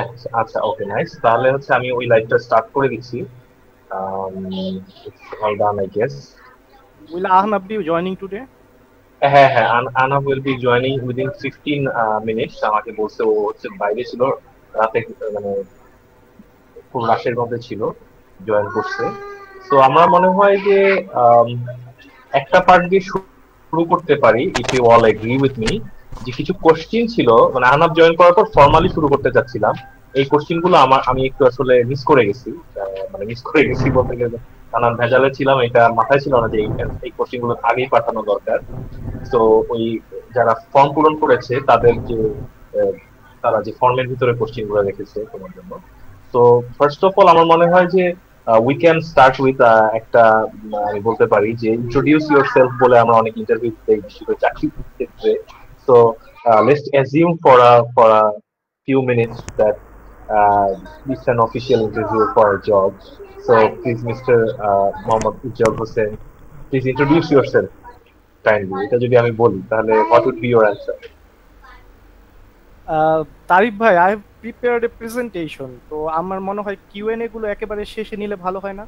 আচ্ছা আচ্ছা, ওকে, নাইস। তাহলে হচ্ছে আমি ওই লাইভটা স্টার্ট করে দিচ্ছি। All done I guess. Will Ahnab be joining today? হ্যাঁ হ্যাঁ, আনা will be joining within 15 minutes. আমাকে বলছে ও হচ্ছে বাইরে ছিল রাতে, মানে খুব রাশের মধ্যে ছিল, জয়েন করছে। তো আমার মনে হয় যে আম, একটা পার্ট দিয়ে শুরু করতে পারি, if you all agree with me. যে কিছু কোশ্চিন ছিল, মানে আহনাফ জয়েন করার পর ফর্মালি শুরু করতে চাচ্ছিলাম। এই কোশ্চিন গুলো আমি একটু আসলে মিস করে গেছি। মানে মিস করে গেছি বলতে গেলে নানান ভেজালে ছিলাম, এটা মাথায় ছিল না যে এই কোশ্চিন গুলো আগেই পাঠানো দরকার। তো ওই যারা ফর্ম পূরণ করেছে তাদের যে আহ, তারা যে ফর্মের ভিতরে কোশ্চিন গুলো রেখেছে তোমার জন্য। তো ফার্স্ট অফ অল আমার মনে হয় যে উই ক্যান স্টার্ট উইথ একটা, আমি বলতে পারি যে ইন্ট্রোডিউস ইউর সেলফ বলে আমরা অনেক ইন্টারভিউ দেই, বিশেষ করে চাকরির ক্ষেত্রে। So let's assume for a few minutes that this is an official interview for a job. So please, Mr. Mohammad Ujjal Hussain, please introduce yourself kindly. এটা যদি আমি বলি তাহলে what would be your answer? তারিফ ভাই, I have prepared A presentation, তো আমার মনে হয় কিউএনএ গুলো একেবারে শেষে নিলে ভালো হয় না?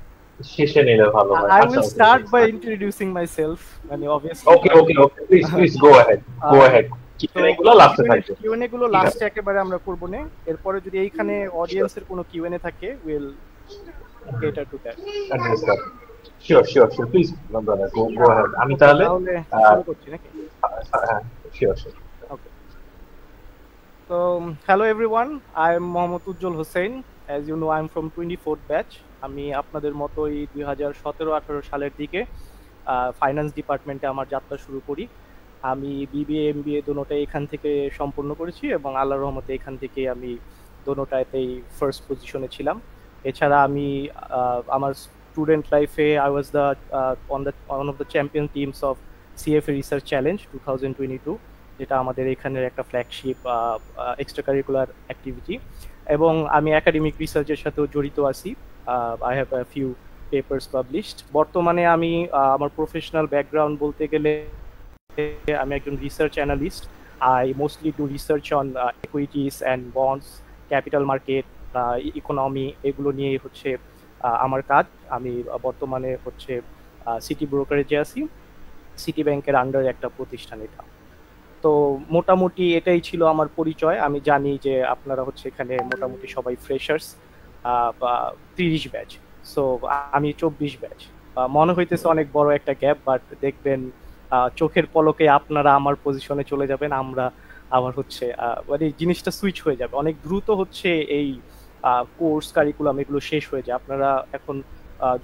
শেষে নিলে ভালো হয়, আই আচ্ছা will okay. Start by introducing myself, মানে অবভিয়াসলি, ওকে কারণ okay okay, please please go ahead, go ahead. তো কিউএনএ গুলো লাস্টে কিউএনএ থাকবে। কিউএনএ গুলো ঠিক আছে, লাস্টে একেবারে আমরা করবো না। এরপরে যদি এইখানে শিওর, অডিয়েন্সের কোনো কিউএনএ থাকে, will cater to that. Understand. Sure sure sure, please brother, go go ahead. আমি ওকে, তাহলে তাহলে আহ, শুরু করছি নাকি? হ্যাঁ, শিওর শিওর। ওকে, তো hello everyone, I am Mohammad Ujjwal Hossain. As you know, I am from 24th batch. আমি আপনাদের মতোই 2017-18 সালের দিকে ফাইন্যান্স ডিপার্টমেন্টে আমার যাত্রা শুরু করি। আমি বিবিএ এমবিএ দোনোটাই এখান থেকে সম্পূর্ণ করেছি, এবং আল্লাহর রহমতে এখান থেকেই আমি দোনোটাতেই ফার্স্ট পজিশনে ছিলাম। এছাড়া আমি আমার স্টুডেন্ট লাইফে I was the one of the champion teams of CFA research challenge 2022, যেটা আমাদের এখানের একটা ফ্ল্যাগশিপ এক্সট্রা কারিকুলার অ্যাক্টিভিটি। এবং আমি একাডেমিক রিসার্চের সাথেও জড়িত আছি। I have a few papers published. বর্তমানে আমি আমার প্রফেশনাল ব্যাকগ্রাউন্ড বলতে গেলে আমি একজন research analyst. I mostly do research on equities and bonds, capital market, economy, এগুলো নিয়ে হচ্ছে আমার কাজ। আমি বর্তমানে হচ্ছে সিটি ব্রোকারেজে আছি, সিটি ব্যাংকের আন্ডারে একটা প্রতিষ্ঠান এটা। তো মোটামুটি এটাই ছিল আমার পরিচয়। আমি জানি যে আপনারা হচ্ছে এখানে মোটামুটি সবাই ফ্রেশার্স বা 30 ব্যাচ। সো আমি 24 ব্যাচ। মনে হইতেছে অনেক বড় একটা গ্যাপ, বাট দেখবেন চোখের পলকে আপনারা আমার পজিশনে চলে যাবেন। আমরা আবার হচ্ছে মানে জিনিসটা সুইচ হয়ে যাবে অনেক দ্রুত। হচ্ছে এই কোর্স কারিকুলাম এগুলো শেষ হয়ে যায়। আপনারা এখন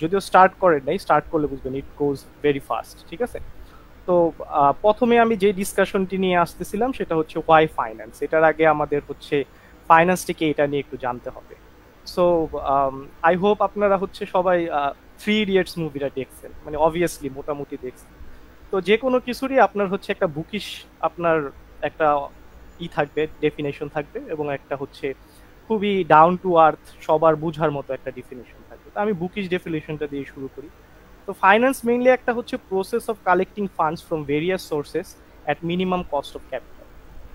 যদিও স্টার্ট করেন নাই, স্টার্ট করলে বুঝবেন ইট গোজ ভেরি ফাস্ট। ঠিক আছে? তো প্রথমে আমি যে ডিসকাশনটি নিয়ে আসতেছিলাম সেটা হচ্ছে ওয়াই ফাইন্যান্স। এটার আগে আমাদের হচ্ছে ফাইন্যান্সটিকে এটা নিয়ে একটু জানতে হবে। সো আই হোপ আপনারা হচ্ছে সবাই থ্রি ইডিয়টস মুভিটা দেখছেন, মানে অবভিয়াসলি মোটামুটি দেখছেন। তো যে কোনো কিছুরই আপনার হচ্ছে একটা বুকিশ, আপনার একটা থাকবে, ডেফিনেশন থাকবে, এবং একটা হচ্ছে খুবই ডাউন টু আর্থ সবার বুঝার মতো একটা ডেফিনেশন থাকবে। তো আমি বুকিশ ডেফিনেশনটা দিয়ে শুরু করি। তো ফাইন্যান্স মেইনলি একটা হচ্ছে process of collecting funds from various sources at minimum cost of capital.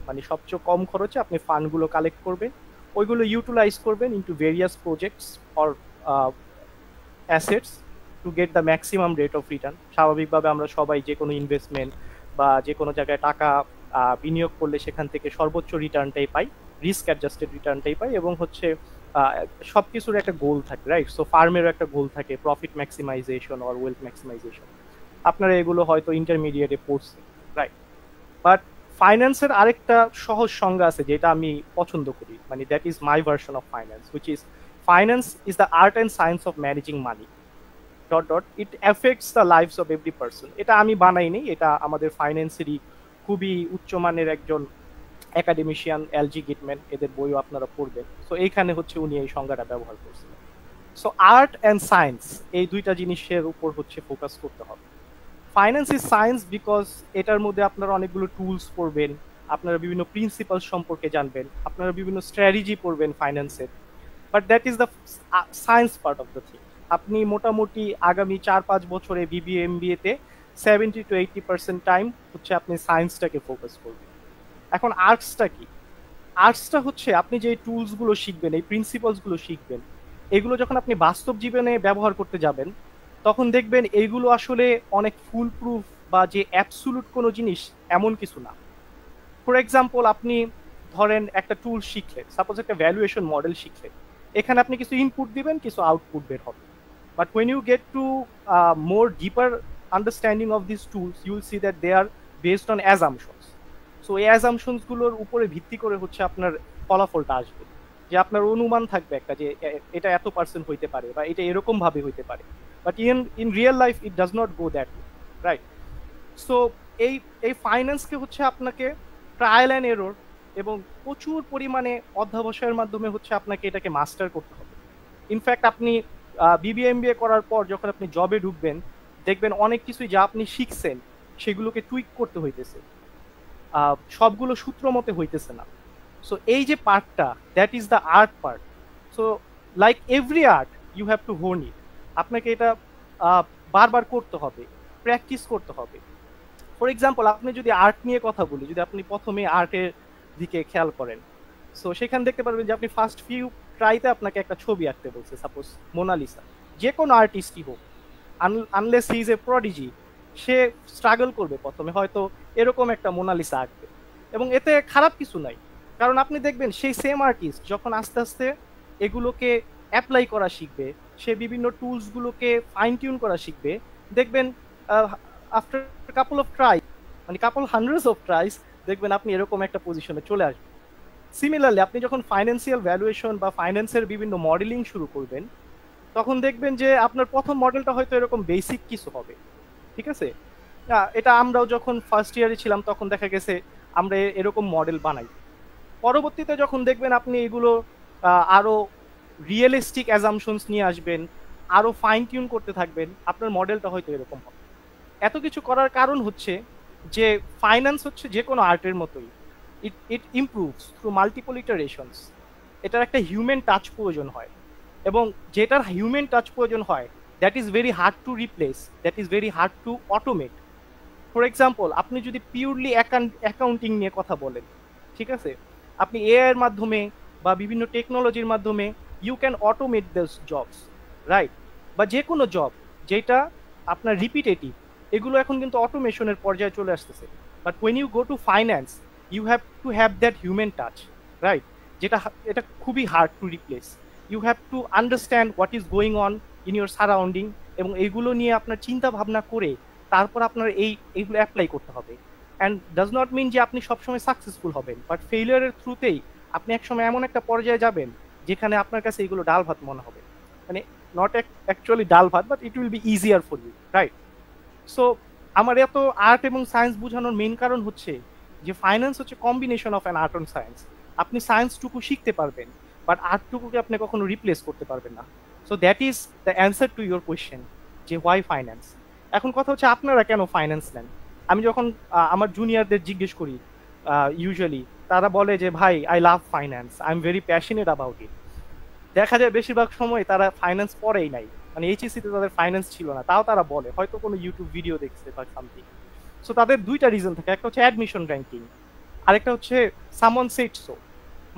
মানে সবচেয়ে কম খরচে আপনি ফান্ডগুলো কালেক্ট করবেন, ওইগুলো ইউটিলাইজ করবেন into various projects or assets to get the maximum rate of return. স্বাভাবিকভাবে আমরা সবাই যে কোনো ইনভেস্টমেন্ট বা যে কোনো জায়গায় টাকা বিনিয়োগ করলে সেখান থেকে সর্বোচ্চ রিটার্নটাই পাই, রিস্ক অ্যাডজাস্টেড রিটার্নটাই পাই। এবং হচ্ছে সব কিছুর একটা গোল থাকে, রাইট? সো ফার্মেরও একটা গোল থাকে, profit maximisation or wealth maximisation. আপনারা এগুলো হয়তো ইন্টারমিডিয়েটে পড়ছেন, রাইট? বাট ফাইন্যান্সের আরেকটা সহজ সংজ্ঞা আছে যেটা আমি পছন্দ করি, মানে that is my version of finance, which is finance is the art and science of managing money dot dot it affects the lifes of every person. এটা আমি বানাইনি, এটা আমাদের ফাইন্যান্সেরই খুবই উচ্চমানের একজন একাডেমিশিয়ান এলজি গিটম্যান, এদের বইও আপনারা পড়বেন। সো এইখানে হচ্ছে উনি এই সংজ্ঞাটা ব্যবহার করছিলেন। সো আর্ট অ্যান্ড সায়েন্স, এই দুইটা জিনিসের উপর হচ্ছে ফোকাস করতে হবে। ফাইন্যান্স ইজ সায়েন্স বিকজ এটার মধ্যে আপনারা অনেকগুলো টুলস পড়বেন, আপনারা বিভিন্ন প্রিন্সিপাল সম্পর্কে জানবেন, আপনারা বিভিন্ন স্ট্র্যাটেজি পড়বেন ফাইন্যান্সের। But that is the science part of the thing. আপনি মোটামুটি আগামী 4-5 বছরে বিবিএ এমবিএ তে 70-80% টাইম হচ্ছে আপনি সায়েন্সটাকে ফোকাস করবেন। এখন আর্টসটা কি? আর্টসটা হচ্ছে আপনি যে টুলসগুলো শিখবেন, এই প্রিন্সিপালসগুলো শিখবেন, এগুলো যখন আপনি বাস্তব জীবনে ব্যবহার করতে যাবেন, তখন দেখবেন এইগুলো আসলে অনেক ফুল প্রুফ বা যে অ্যাবসুলুট কোনো জিনিস এমন কিছু না। ফর এক্সাম্পল, আপনি ধরেন একটা টুল শিখলেন, সাপোজ একটা ভ্যালুয়েশন মডেল শিখলেন, এখানে আপনি কিছু ইনপুট দিবেন, কিছু আউটপুট বের হবে। But when you get to more deeper understanding of these tools, you will see that they are based on assumptions. So এই অ্যাজাম্পশনস গুলোর উপরে ভিত্তি করে হচ্ছে আপনার ফলাফলটা আসবে, যে আপনার অনুমান থাকবে একটা যে এটা এত পার্সেন্ট হইতে পারে বা এটা এরকম ভাবে হইতে পারে। But in real life it does not go that way, right? So এই এই ফাইন্যান্সকে হচ্ছে আপনাকে ট্রায়াল অ্যান্ড এরর এবং প্রচুর পরিমাণে অধ্যবসায়ের মাধ্যমে হচ্ছে আপনাকে এটাকে মাস্টার করতে হবে। ইনফ্যাক্ট আপনি বিবিএমবিএ করার পর যখন আপনি জবে ঢুকবেন, দেখবেন অনেক কিছুই যা আপনি শিখছেন সেগুলোকে টুইক করতে হইতেছে, সবগুলো সূত্র মতে হইতেছে না। সো এই যে পার্টটা, that is the art part. So like every art, you have to hone it. আপনাকে এটা বারবার করতে হবে, প্র্যাকটিস করতে হবে। ফর এক্সাম্পল, আপনি যদি আর্ট নিয়ে কথা বলি, যদি আপনি প্রথমে আর্টের দিকে খেয়াল করেন, সো সেখানে দেখতে পারবেন যে আপনি ফার্স্ট ফিউ ট্রাইতে আপনাকে একটা ছবি আঁকতে বলছে, সাপোজ মোনালিসা। যে কোনো আর্টিস্টই হোক, unless he is a prodigy, say struggle করবে প্রথমে, হয়তো এরকম একটা মোনালিসা আঁকবে, এবং এতে খারাপ কিছু নাই। কারণ আপনি দেখবেন সেই সেম আর্টিস্ট যখন আস্তে আস্তে এগুলোকে অ্যাপ্লাই করা শিখবে, সে বিভিন্ন টুলসগুলোকে ফাইন টিউন করা শিখবে, দেখবেন আফটার কাপল অফ ট্রাই, মানে কাপল হান্ড্রেডস অফ ট্রাইস, দেখবেন আপনি এরকম একটা পজিশনে চলে আসবেন। সিমিলারলি আপনি যখন ফাইন্যান্সিয়াল ভ্যালুয়েশন বা ফাইন্যান্সের বিভিন্ন মডেলিং শুরু করবেন, তখন দেখবেন যে আপনার প্রথম মডেলটা হয়তো এরকম বেসিক কিছু হবে, ঠিক আছে? এটা আমরাও যখন ফার্স্ট ইয়ারে ছিলাম তখন দেখা গেছে আমরা এরকম মডেল বানাই। পরবর্তীতে যখন দেখবেন আপনি এগুলো আরো রিয়েলিস্টিক অ্যাজাম্পশনস নিয়ে আসবেন, আরো ফাইন টিউন করতে থাকবেন, আপনার মডেলটা হয়তো এরকম হবে। এত কিছু করার কারণ হচ্ছে যে ফাইন্যান্স হচ্ছে যে কোনো আর্টের মতোই, ইট ইমপ্রুভস থ্রু মাল্টিপল ইটারেশনস। এটার একটা হিউম্যান টাচ প্রয়োজন হয়, এবং যেটার হিউম্যান টাচ প্রয়োজন হয়, that is very hard to replace, that is very hard to automate. For example, আপনি যদি পিওরলি অ্যাকাউন্টিং নিয়ে কথা বলেন, ঠিক আছে, আপনি এআই এর মাধ্যমে বা বিভিন্ন টেকনোলজির মাধ্যমে you can automate this jobs, right? বা যে কোনো জব যেটা আপনার রিপিটেটিভ, এগুলো এখন কিন্তু অটোমেশনের পর্যায়ে চলে আসতেছে। But when you go to finance, you have to have that human touch, right? এটা খুবই hard to replace. You have to understand what is going on in your surrounding, এবং এইগুলো নিয়ে আপনার চিন্তা ভাবনা করে তারপর আপনার এইগুলো অ্যাপ্লাই করতে হবে। অ্যান্ড ডাজ নট মিন যে আপনি সবসময় সাকসেসফুল হবেন, বাট ফেইলিয়ারের থ্রুতেই আপনি একসময় এমন একটা পর্যায়ে যাবেন যেখানে আপনার কাছে এগুলো ডাল ভাত মনে হবে, মানে not actually dal bhat, but it will be easier for you, right? So আমার এত আর্ট এবং সায়েন্স বোঝানোর মেইন কারণ হচ্ছে যে ফাইন্যান্স হচ্ছে combination of an art and science. আপনি সায়েন্সটুকু শিখতে পারবেন, বাট আর্টটুকুকে আপনি কখনো রিপ্লেস করতে পারবেন না। So that is the answer to your question, যে হোয়াই ফাইন্যান্স। এখন কথা হচ্ছে আপনারা কেন ফাইন্যান্স নেন? আমি যখন আমার জুনিয়রদের জিজ্ঞেস করি, ইউজুয়ালি তারা বলে যে ভাই, I love finance, I am very passionate about it. দেখা যায় বেশিরভাগ সময় তারা ফাইন্যান্স পড়েই নাই, মানে এইচএসসি তে তাদের ফাইন্যান্স ছিল না, তাও তারা বলে হয়তো কোনো ইউটিউব ভিডিও দেখছে বা সামথিং। সো তাদের দুইটা রিজন থাকে, একটা হচ্ছে অ্যাডমিশন র্যাঙ্কিং, আরেকটা হচ্ছে সামওয়ান সেড সো,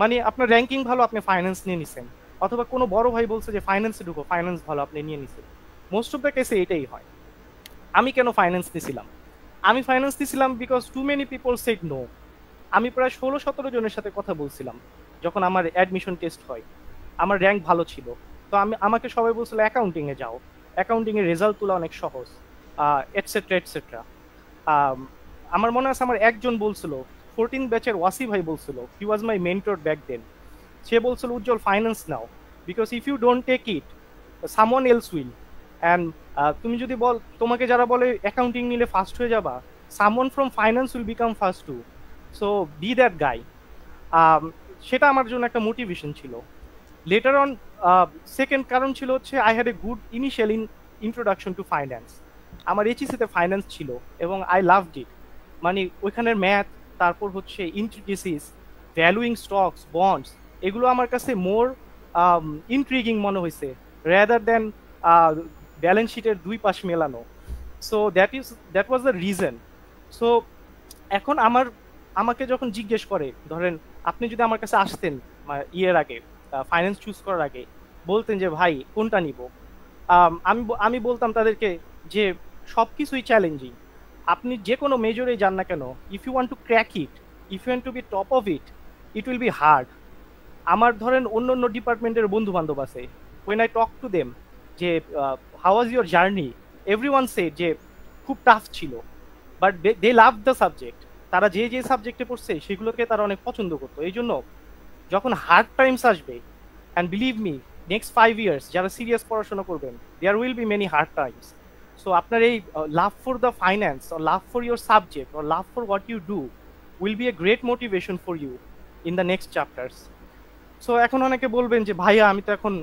মানে আপনার র্যাঙ্কিং ভালো, আপনি ফাইন্যান্স নিয়ে নিছেন, অথবা কোনো বড় ভাই বলছে যে ফাইন্যান্সে ঢুকো, ফাইন্যান্স ভালো, আপনি নিয়ে নিছেন। মোস্ট অফ দ্য কেসে এটাই হয়। আমি কেন ফাইন্যান্স নিয়েছিলাম? আমি ফাইন্যান্স নিয়েছিলাম because too many people said no. আমি প্রায় 16-17 জনের সাথে কথা বলছিলাম যখন আমার অ্যাডমিশন টেস্ট হয়, আমার র্যাঙ্ক ভালো ছিল, তো আমাকে সবাই বলছিল অ্যাকাউন্টিং এ যাও, অ্যাকাউন্টিং এর রেজাল্ট তোলা অনেক সহজ, এটসেট্রা এটসেট্রা। আমার মনে আছে আমার একজন বলছিল, 14 ব্যাচের ওয়াসি ভাই বলছিল, হি ওয়াজ মাই মেন্টর ব্যাক দেন। সে বলছিল, Ujjwal finance now, because if you don't take it, someone else will. And তুমি যদি তোমাকে যারা বলে অ্যাকাউন্টিং নিলে ফার্স্ট হয়ে যাবা, someone from finance will become first too. So be that guy. সেটা আমার জন্য একটা মোটিভেশন ছিল। লেটার অন সেকেন্ড কারণ ছিল হচ্ছে I had a good initial introduction to finance. আমার এইচএসসিতে ফাইন্যান্স ছিল এবং আই লাভড ইট। মানে ওইখানের ম্যাথ, তারপর হচ্ছে ইন্ট্রিটিসিস, ভ্যালুইং স্টকস, বন্ডস, এগুলো আমার কাছে মোর ইন্ট্রিগিং মনে হয়েছে রেদার দেন ব্যালেন্স শিটের দুই পাশ মেলানো। So that was the reason. So এখন আমাকে যখন জিজ্ঞেস করে, ধরেন আপনি যদি আমার কাছে আসতেন ইয়ের আগে, ফাইন্যান্স চুজ করার আগে, বলতেন যে ভাই কোনটা নিব, আমি বলতাম তাদেরকে যে সবকিছুই চ্যালেঞ্জিং। আপনি যে কোনো মেজরে যান না কেন, if you want to crack it, if you want to be top of it, it will be hard. আমার ধরেন অন্য অন্য ডিপার্টমেন্টের বন্ধু বান্ধব আছে, when I talk to them যে how was your journey, everyone said যে খুব টাফ ছিল, but they love the subject. তারা যে যে সাবজেক্টে পড়ছে সেগুলোকে তারা অনেক পছন্দ করতো। এই জন্য যখন হার্ড টাইমস আসবে, and believe me, next 5 years যারা সিরিয়াস পড়াশোনা করবেন, there will be many hard times. So আপনার এই love for the finance, or love for your subject, or love for what you do will be a great motivation for you in the next chapters. So এখন অনেকে বলবেন যে ভাইয়া আমি তো এখন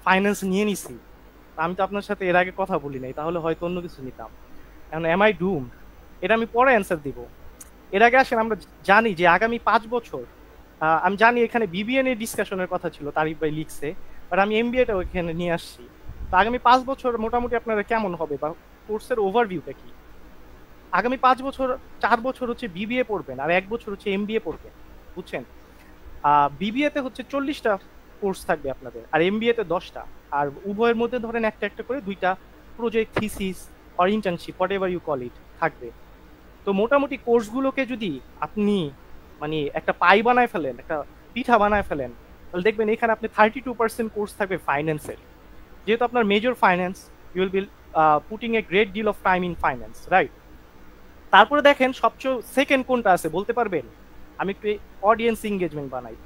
ফাইন্যান্স নিয়ে নিছি, আমি তো আপনার সাথে এর আগে কথা বলি নাই, তাহলে হয়তো অন্য কিছু নিতাম, এখন এম আই ডুম? এটা আমি পরে অ্যান্সার দিব। এর আগে আসেন আমরা জানি যে আগামী 5 বছর, আমি জানি এখানে বিবিএ নিয়ে ডিসকাশনের কথা ছিল, তারিফ ভাই লিখছে, বাট আমি এমবিএটাও এখানে নিয়ে আসছি। তো আগামী 5 বছর মোটামুটি আপনারা কেমন হবে, বা কোর্সের ওভারভিউটা কি? আগামী 5 বছর, 4 বছর হচ্ছে বিবিএ পড়বেন আর 1 বছর হচ্ছে এমবিএ পড়বেন, বুঝছেন? বিবিএ তে হচ্ছে 40টা কোর্স থাকবে আপনাদের, আর এমবিএ তে 10টা। আর উভয়ের মধ্যে ধরেন একটা একটা করে 2টা project, thesis or internship, whatever you call it, থাকবে। তো মোটামুটি কোর্সগুলোকে যদি আপনি মানে একটা পাই বানায় ফেলেন, একটা পিঠা বানায় ফেলেন, তাহলে দেখবেন এখানে আপনি 32% কোর্স থাকবে ফাইন্যান্সের। যেহেতু আপনার major finance, you will be putting a great deal of time in finance, right? তারপরে দেখেন সবচেয়ে সেকেন্ড কোনটা আছে বলতে পারবেন? আমি একটু অডিয়েন্স এঙ্গেজমেন্ট বানাই,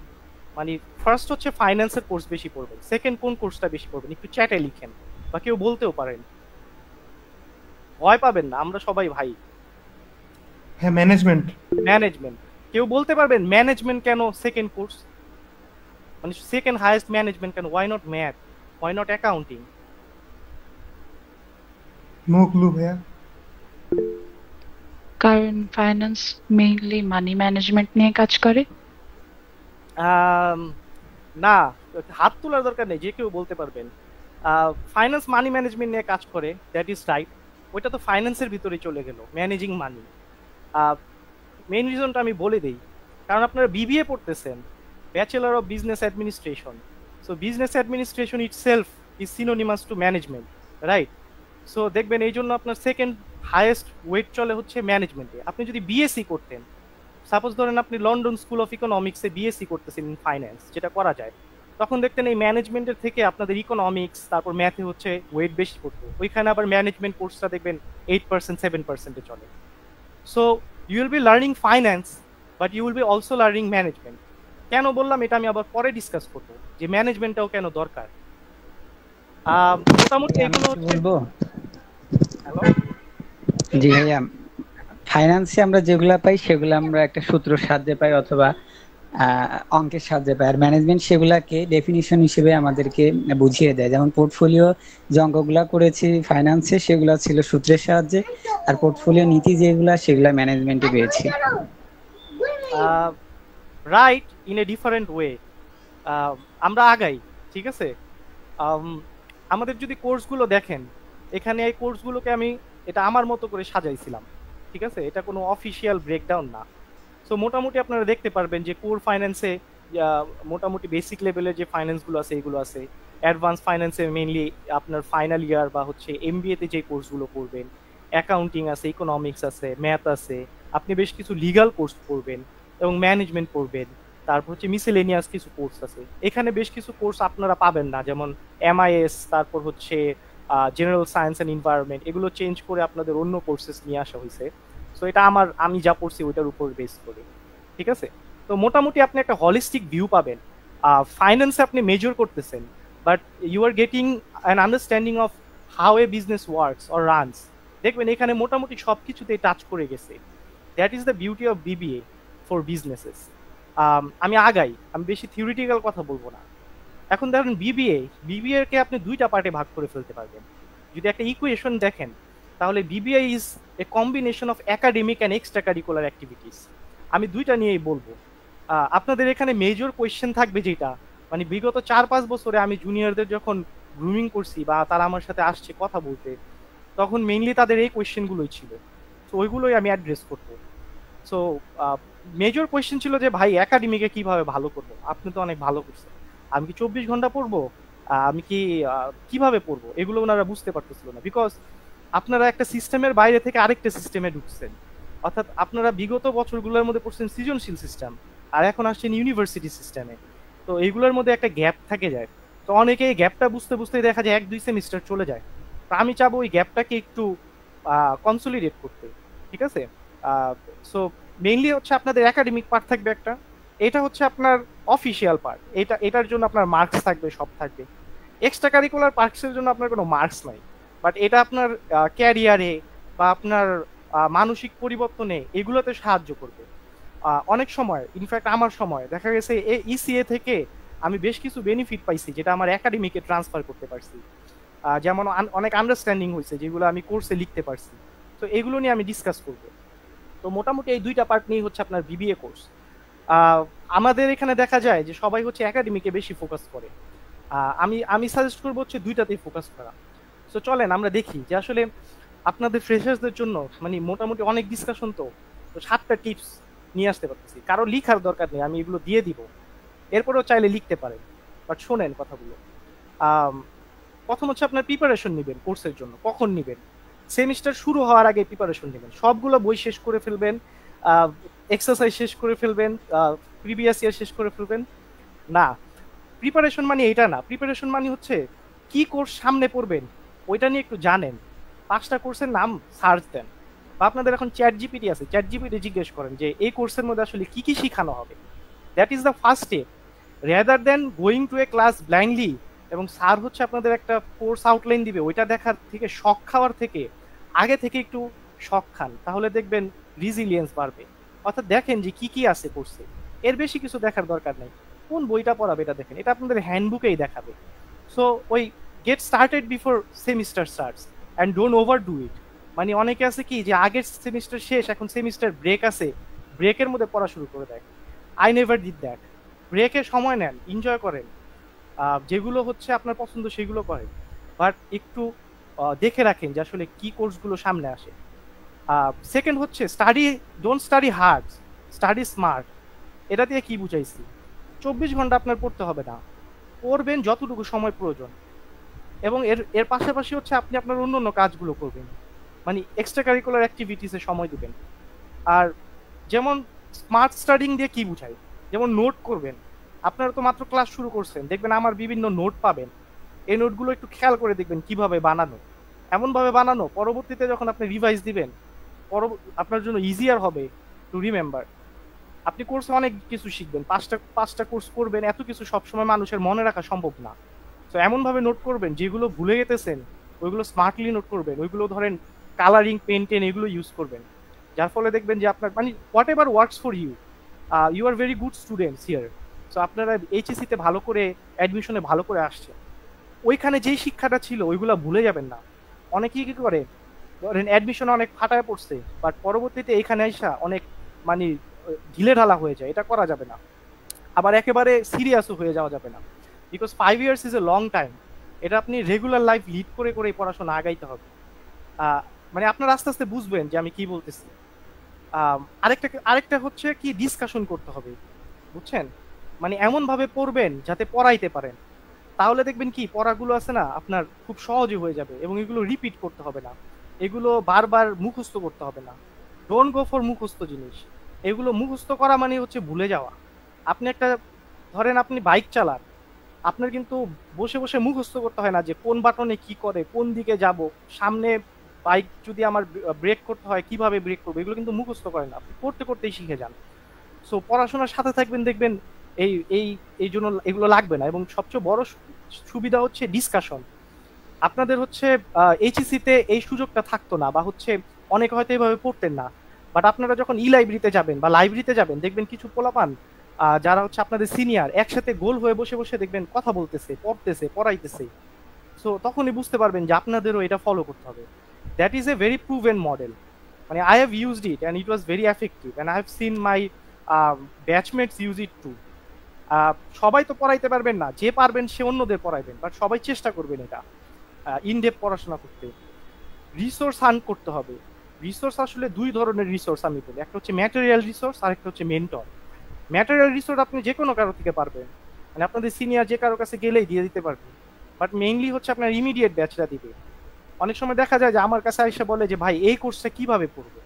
মানে ফার্স্ট হচ্ছে ফাইন্যান্সের কোর্স বেশি পড়বেন, সেকেন্ড কোন কোর্সটা বেশি পড়বেন একটু চ্যাটে লিখেন, বা কেউ বলতেও পারেন, ভয় পাবেন না, আমরা সবাই ভাই। হ্যাঁ, ম্যানেজমেন্ট। ম্যানেজমেন্ট, কেউ বলতে পারবেন ম্যানেজমেন্ট কেন সেকেন্ড কোর্স, মানে সেকেন্ড হাইয়েস্ট ম্যানেজমেন্ট কেন? Why not math, why not accounting? No clue ভাইয়া। কারণ ফাইন্যান্স মেইনলি মানি ম্যানেজমেন্ট নিয়ে কাজ করে। না, হাত তোলার দরকার নেই, যে কেউ বলতে পারবেন। ফাইন্যান্স মানি ম্যানেজমেন্ট নিয়ে কাজ করে, দ্যাট ইজ রাইট। ওইটা তো ফাইন্যান্সের ভিতরে চলে গেল, ম্যানেজিং মানি। মেইন রিজনটা আমি বলে দিই, কারণ আপনারা বিবিএ পড়তেছেন, bachelor of business administration. So business administration itself is synonymous to management, right? So দেখবেন এই জন্য আপনার সেকেন্ড হাইয়েস্ট ওয়েট চলে হচ্ছে ম্যানেজমেন্টে। আপনি যদি বিএসসি করতেন, সাপোজ ধরেন আপনি লন্ডন স্কুল অফ ইকোনমিক্সে বিএসসি করতেছেন ইন ফাইন্যান্স, যেটা করা যায়, তখন দেখতেন এই ম্যানেজমেন্টের থেকে আপনাদের ইকোনমিক্স তারপর ম্যাথে হচ্ছে ওয়েট বেশি পড়তো। ওইখানে আবার ম্যানেজমেন্ট কোর্সটা দেখবেন 8% 7%-এ চলে। So you will be learning finance, but you will be also learning management. কেন বললাম এটা আমি আবার পরে ডিসকাস করবো, যে ম্যানেজমেন্টটাও কেন দরকার। মোটামুটি এগুলো হচ্ছে। বলবো? হ্যালো জি ভাইয়া, ফাইন্যান্সে আমরা যেগুলা পাই সেগুলো আমরা একটা সূত্র সাহায্যে পাই অথবা অঙ্কের সাহায্যে পাই, আর ম্যানেজমেন্ট সেগুলাকে ডেফিনিশন হিসেবে আমাদেরকে বুঝিয়ে দেয়। যেমন পোর্টফোলিও যে অঙ্কগুলা করেছি ফাইন্যান্সে সেগুলা ছিল সূত্রের সাহায্যে, আর পোর্টফোলিও নীতি যেগুলা সেগুলা ম্যানেজমেন্টে পেয়েছি। Right, in a different way. আমরা আগাই, ঠিক আছে? আমাদের যদি কোর্সগুলো দেখেন, এখানে এই কোর্সগুলোকে আমি এটা আমার মতো করে সাজাইছিলাম, ঠিক আছে? এটা কোনো অফিসিয়াল ব্রেকডাউন না। সো মোটামুটি আপনারা দেখতে পারবেন যে কোর ফাইন্যান্সে মোটামুটি বেসিক লেভেলের যে ফাইন্যান্সগুলো আছে এগুলো আছে। অ্যাডভান্স ফাইন্যান্সে মেইনলি আপনার ফাইনাল ইয়ার বা হচ্ছে এমবিএতে যে কোর্সগুলো পড়বেন, অ্যাকাউন্টিং আছে, ইকোনমিক্স আছে, ম্যাথ আছে, আপনি বেশ কিছু লিগাল কোর্স পড়বেন এবং ম্যানেজমেন্ট পড়বেন। তারপর হচ্ছে মিসেলেনিয়াস কিছু কোর্স আছে। এখানে বেশ কিছু কোর্স আপনারা পাবেন না, যেমন এমআইএস, তারপর হচ্ছে জেনারেল সায়েন্স অ্যান্ড এনভায়রনমেন্ট, এগুলো চেঞ্জ করে আপনাদের অন্য কোর্সেস নিয়ে আসা হয়েছে। সো এটা আমি যা পড়ছি ওইটার উপর বেস করে, ঠিক আছে? তো মোটামুটি আপনি একটা হলিস্টিক ভিউ পাবেন। ফাইন্যান্সে আপনি মেজর করতেছেন, but you are getting an understanding of how a business works or runs. দেখবেন এখানে মোটামুটি সব কিছুতেই টাচ করে গেছে। That is the beauty of BBA for businesses. আমি আগাই, আমি বেশি থিওরিটিক্যাল কথা বলবো না। এখন দেখেন বিবিএ কে আপনি 2টা পার্টে ভাগ করে ফেলতে পারবেন। যদি একটা ইকুয়েশন দেখেন, তাহলে BBA is a combination of academic and extra curricular activities. আমি 2টা নিয়েই বলবো। আপনাদের এখানে মেজর কোয়েশ্চেন থাকবে যেটা, মানে বিগত 4-5 বছরে আমি জুনিয়রদের যখন গ্রুমিং করছি বা তারা আমার সাথে আসছে কথা বলতে, তখন মেইনলি তাদের এই কোয়েশ্চেনগুলোই ছিল। তো ওইগুলোই আমি অ্যাড্রেস করবো। সো মেজর কোয়েশ্চেন ছিল যে ভাই একাডেমিকে কিভাবে ভালো করবো, আপনি তো অনেক ভালো করছেন, আমি কি 24 ঘন্টা পড়বো, আমি কি কিভাবে পড়বো, এগুলো ওনারা বুঝতে পারতেছিল না। বিকজ আপনারা একটা সিস্টেমের বাইরে থেকে আরেকটা সিস্টেমে ঢুকছেন, অর্থাৎ আপনারা বিগত বছরগুলোর মধ্যে পড়ছেন সৃজনশীল সিস্টেম, আর এখন আসছেন ইউনিভার্সিটি সিস্টেমে। তো এইগুলোর মধ্যে একটা গ্যাপ থাকে যায়। তো অনেকে এই গ্যাপটা বুঝতে বুঝতে দেখা যায় 1-2 সেমিস্টার চলে যায়। তো আমি চাবো ওই গ্যাপটাকে একটু কনসলিডেট করতে, ঠিক আছে? সো মেইনলি হচ্ছে আপনাদের একাডেমিক পার্ট থাকবে একটা, এটা হচ্ছে আপনার অফিসিয়াল পার্ট, এটার জন্য আপনার মার্কস থাকবে, সব থাকবে। এক্সট্রা কারিকুলার পার্টসের জন্য আপনার কোনো মার্কস নাই, বাট এটা আপনার ক্যারিয়ারে বা আপনার মানসিক পরিবর্তনে এগুলোতে সাহায্য করবে। অনেক সময়, ইনফ্যাক্ট আমার সময় দেখা গেছে ইসিএ থেকে আমি বেশ কিছু বেনিফিট পাইছি যেটা আমার একাডেমিকে ট্রান্সফার করতে পারছি। যেমন অনেক আন্ডারস্ট্যান্ডিং হয়েছে যেগুলো আমি কোর্সে লিখতে পারছি। তো এগুলো নিয়ে আমি ডিসকাস করব। তো মোটামুটি এই দুইটা পার্ট নিয়ে হচ্ছে আপনার বিবিএ কোর্স। আমাদের এখানে দেখা যায় যে সবাই হচ্ছে একাডেমিকে বেশি ফোকাস করে। আমি সাজেস্ট করবো হচ্ছে দুইটাতেই ফোকাস করা। সো চলেন আমরা দেখি যে আসলে আপনাদের ফ্রেশার্সদের জন্য মানে মোটামুটি অনেক ডিসকাশন, তো 7টা টিপস নিয়ে আসতে পারতেছি। কারো লিখার দরকার নেই, আমি এগুলো দিয়ে দিব, এরপরেও চাইলে লিখতে পারেন, বাট শোনেন কথাগুলো। প্রথম হচ্ছে আপনার প্রিপারেশন নেবেন কোর্সের জন্য। কখন নেবেন? সেমিস্টার শুরু হওয়ার আগে প্রিপারেশন নেবেন, সবগুলো বই শেষ করে ফেলবেন, এক্সারসাইজ শেষ করে ফেলবেন, প্রিভিয়াস ইয়ার শেষ করে ফেলবেন না। প্রিপারেশন মানে এটা না, প্রিপারেশন মানে হচ্ছে কি কোর্স সামনে পড়বেন ওইটা নিয়ে একটু জানেন, 5টা কোর্সের নাম সার্চ দেন, বা আপনাদের এখন চ্যাট জিপিটি আছে, চ্যাট জিপিটি জিজ্ঞেস করেন যে এই কোর্সের মধ্যে আসলে কি কি শেখানো হবে। That is the first step, rather than going to A class blindly. এবং স্যার হচ্ছে আপনাদের একটা কোর্স আউটলাইন দিবে, ওইটা দেখার থেকে শখ খাওয়ার থেকে আগে থেকে একটু শখ খান, তাহলে দেখবেন রিজিলিয়েন্স বাড়বে। অর্থাৎ দেখেন যে কি কি আছে কোর্সে, এর বেশি কিছু দেখার দরকার নেই, কোন বইটা পড়াবে এটা দেখেন, এটা আপনাদের হ্যান্ডবুকেই দেখাবে। সো ওই get started before semester starts and don't over do it. মানে অনেকে আছে কি যে আগের সেমিস্টার শেষ, এখন সেমিস্টার ব্রেক আছে, ব্রেকের মধ্যে পড়া শুরু করে দেয়। I never did that. ব্রেকে সময় নেন, এনজয় করেন, যেগুলো হচ্ছে আপনার পছন্দ সেগুলো করেন, বাট একটু দেখে রাখেন যে আসলে কি কোর্সগুলো সামনে আসে। সেকেন্ড হচ্ছে don't study hard, study smart. এটা দিয়ে কি বুঝাইছি? 24 ঘন্টা আপনার পড়তে হবে না, পড়বেন যতটুকু সময় প্রয়োজন, এবং এর পাশাপাশি হচ্ছে আপনি আপনার অন্য অন্য কাজগুলো করবেন, মানে এক্সট্রা কারিকুলার অ্যাক্টিভিটিসে সময় দিবেন। আর যেমন স্মার্ট স্টাডিং দিয়ে কি বুঝাই, যেমন নোট করবেন। আপনারা তো মাত্র ক্লাস শুরু করছেন, দেখবেন আমার বিভিন্ন নোট পাবেন, এই নোটগুলো একটু খেয়াল করে দেখবেন কিভাবে বানানো, এমনভাবে বানানো পরবর্তীতে যখন আপনি রিভাইজ দিবেন আপনার জন্য ইজিয়ার হবে টু রিমেম্বার। আপনি কোর্সে অনেক কিছু শিখবেন, পাঁচটা কোর্স করবেন, এত কিছু সবসময় মানুষের মনে রাখা সম্ভব না। তো এমনভাবে নোট করবেন যেগুলো ভুলে গেতেছেন ওইগুলো স্মার্টলি নোট করবেন, ওইগুলো ধরেন কালারিং পেন এগুলো ইউজ করবেন, যার ফলে দেখবেন যে আপনার মানে whatever works for you, you are very good students here. So আপনারা এইচএসসিতে ভালো করে অ্যাডমিশনে ভালো করে আসছে, ওইখানে যেই শিক্ষাটা ছিল ওইগুলো ভুলে যাবেন না। অনেকেই কি করে ধরেন অ্যাডমিশনে অনেক ফাটায় পড়ছে, বাট পরবর্তীতে এইখানে আইসা অনেক মানে ঢিলে ঢালা হয়ে যায়, এটা করা যাবে না। আবার একেবারে সিরিয়াসও হয়ে যাওয়া যাবে না, because 5 years is a long time. এটা আপনি রেগুলার লাইফ লিড করে করে পড়াশোনা আগাইতে হবে। মানে আপনার আস্তে আস্তে বুঝবেন যে আমি কি বলতেছি। আরেকটা হচ্ছে কি ডিসকাশন করতে হবে, বুঝছেন? মানে এমন ভাবে পড়বেন যাতে পড়াইতে পারেন, তাহলে দেখবেন কি পড়াগুলো আছে না আপনার খুব সহজে হয়ে যাবে, এবং এগুলো রিপিট করতে হবে না, এগুলো বারবার মুখস্থ করতে হবে না। ডোন্ট গো ফর মুখস্থ জিনিস, এগুলো মুখস্থ করা মানে হচ্ছে ভুলে যাওয়া। আপনি একটা ধরেন আপনি বাইক চালান, আপনার কিন্তু বসে বসে মুখস্থ করতে হয় না যে কোন বাটনে কি করে, কোন দিকে যাব, সামনে বাইক যদি আমার ব্রেক করতে হয় কিভাবে ব্রেক করবো, এগুলো কিন্তু মুখস্থ করেন না, আপনি করতে করতেই শিখে যান। সো পড়াশোনার সাথে থাকবেন, দেখবেন এই এই এই জন্য এগুলো লাগবে না। এবং সবচেয়ে বড় সুবিধা হচ্ছে ডিসকাশন। আপনাদের হচ্ছে এইচএসসিতে এই সুযোগটা থাকতো না, বা হচ্ছে অনেকে হয়তো এইভাবে পড়তেন না, বাট আপনারা যখন লাইব্রেরিতে যাবেন বা লাইব্রেরিতে যাবেন, দেখবেন কিছু পোলাপান যারা হচ্ছে আপনাদের সিনিয়র একসাথে গোল হয়ে বসে বসে দেখবেন কথা বলতেছে, পড়তেছে, পড়াইতেছে। সো তখনই বুঝতে পারবেন যে আপনাদেরও এটা ফলো করতে হবে। That is a very proven model. মানে I have used it and it was very effective and I have seen my batchmates use it too. সবাই তো পড়াইতে পারবেন না, যে পারবেন সে অন্যদের পড়াইবেন, বাট সবাই চেষ্টা করবেন এটা ইনডেপথ পড়াশোনা করতে। রিসোর্স হান্ট করতে হবে, রিসোর্স আসলে দুই ধরনের রিসোর্স আমি বলি, একটা হচ্ছে ম্যাটেরিয়াল রিসোর্স আর একটা হচ্ছে মেন্টর। ম্যাটেরিয়াল রিসোর্স আপনি যে কোনো কারো থেকে পারবেন, মানে আপনাদের সিনিয়র যে কারো কাছে গেলেই দিয়ে দিতে পারবেন, বাট মেইনলি হচ্ছে আপনার ইমিডিয়েট ব্যাচটা দিবে। অনেক সময় দেখা যায় যে আমার কাছে এসে বলে যে ভাই এই কোর্সটা কিভাবে পড়বো,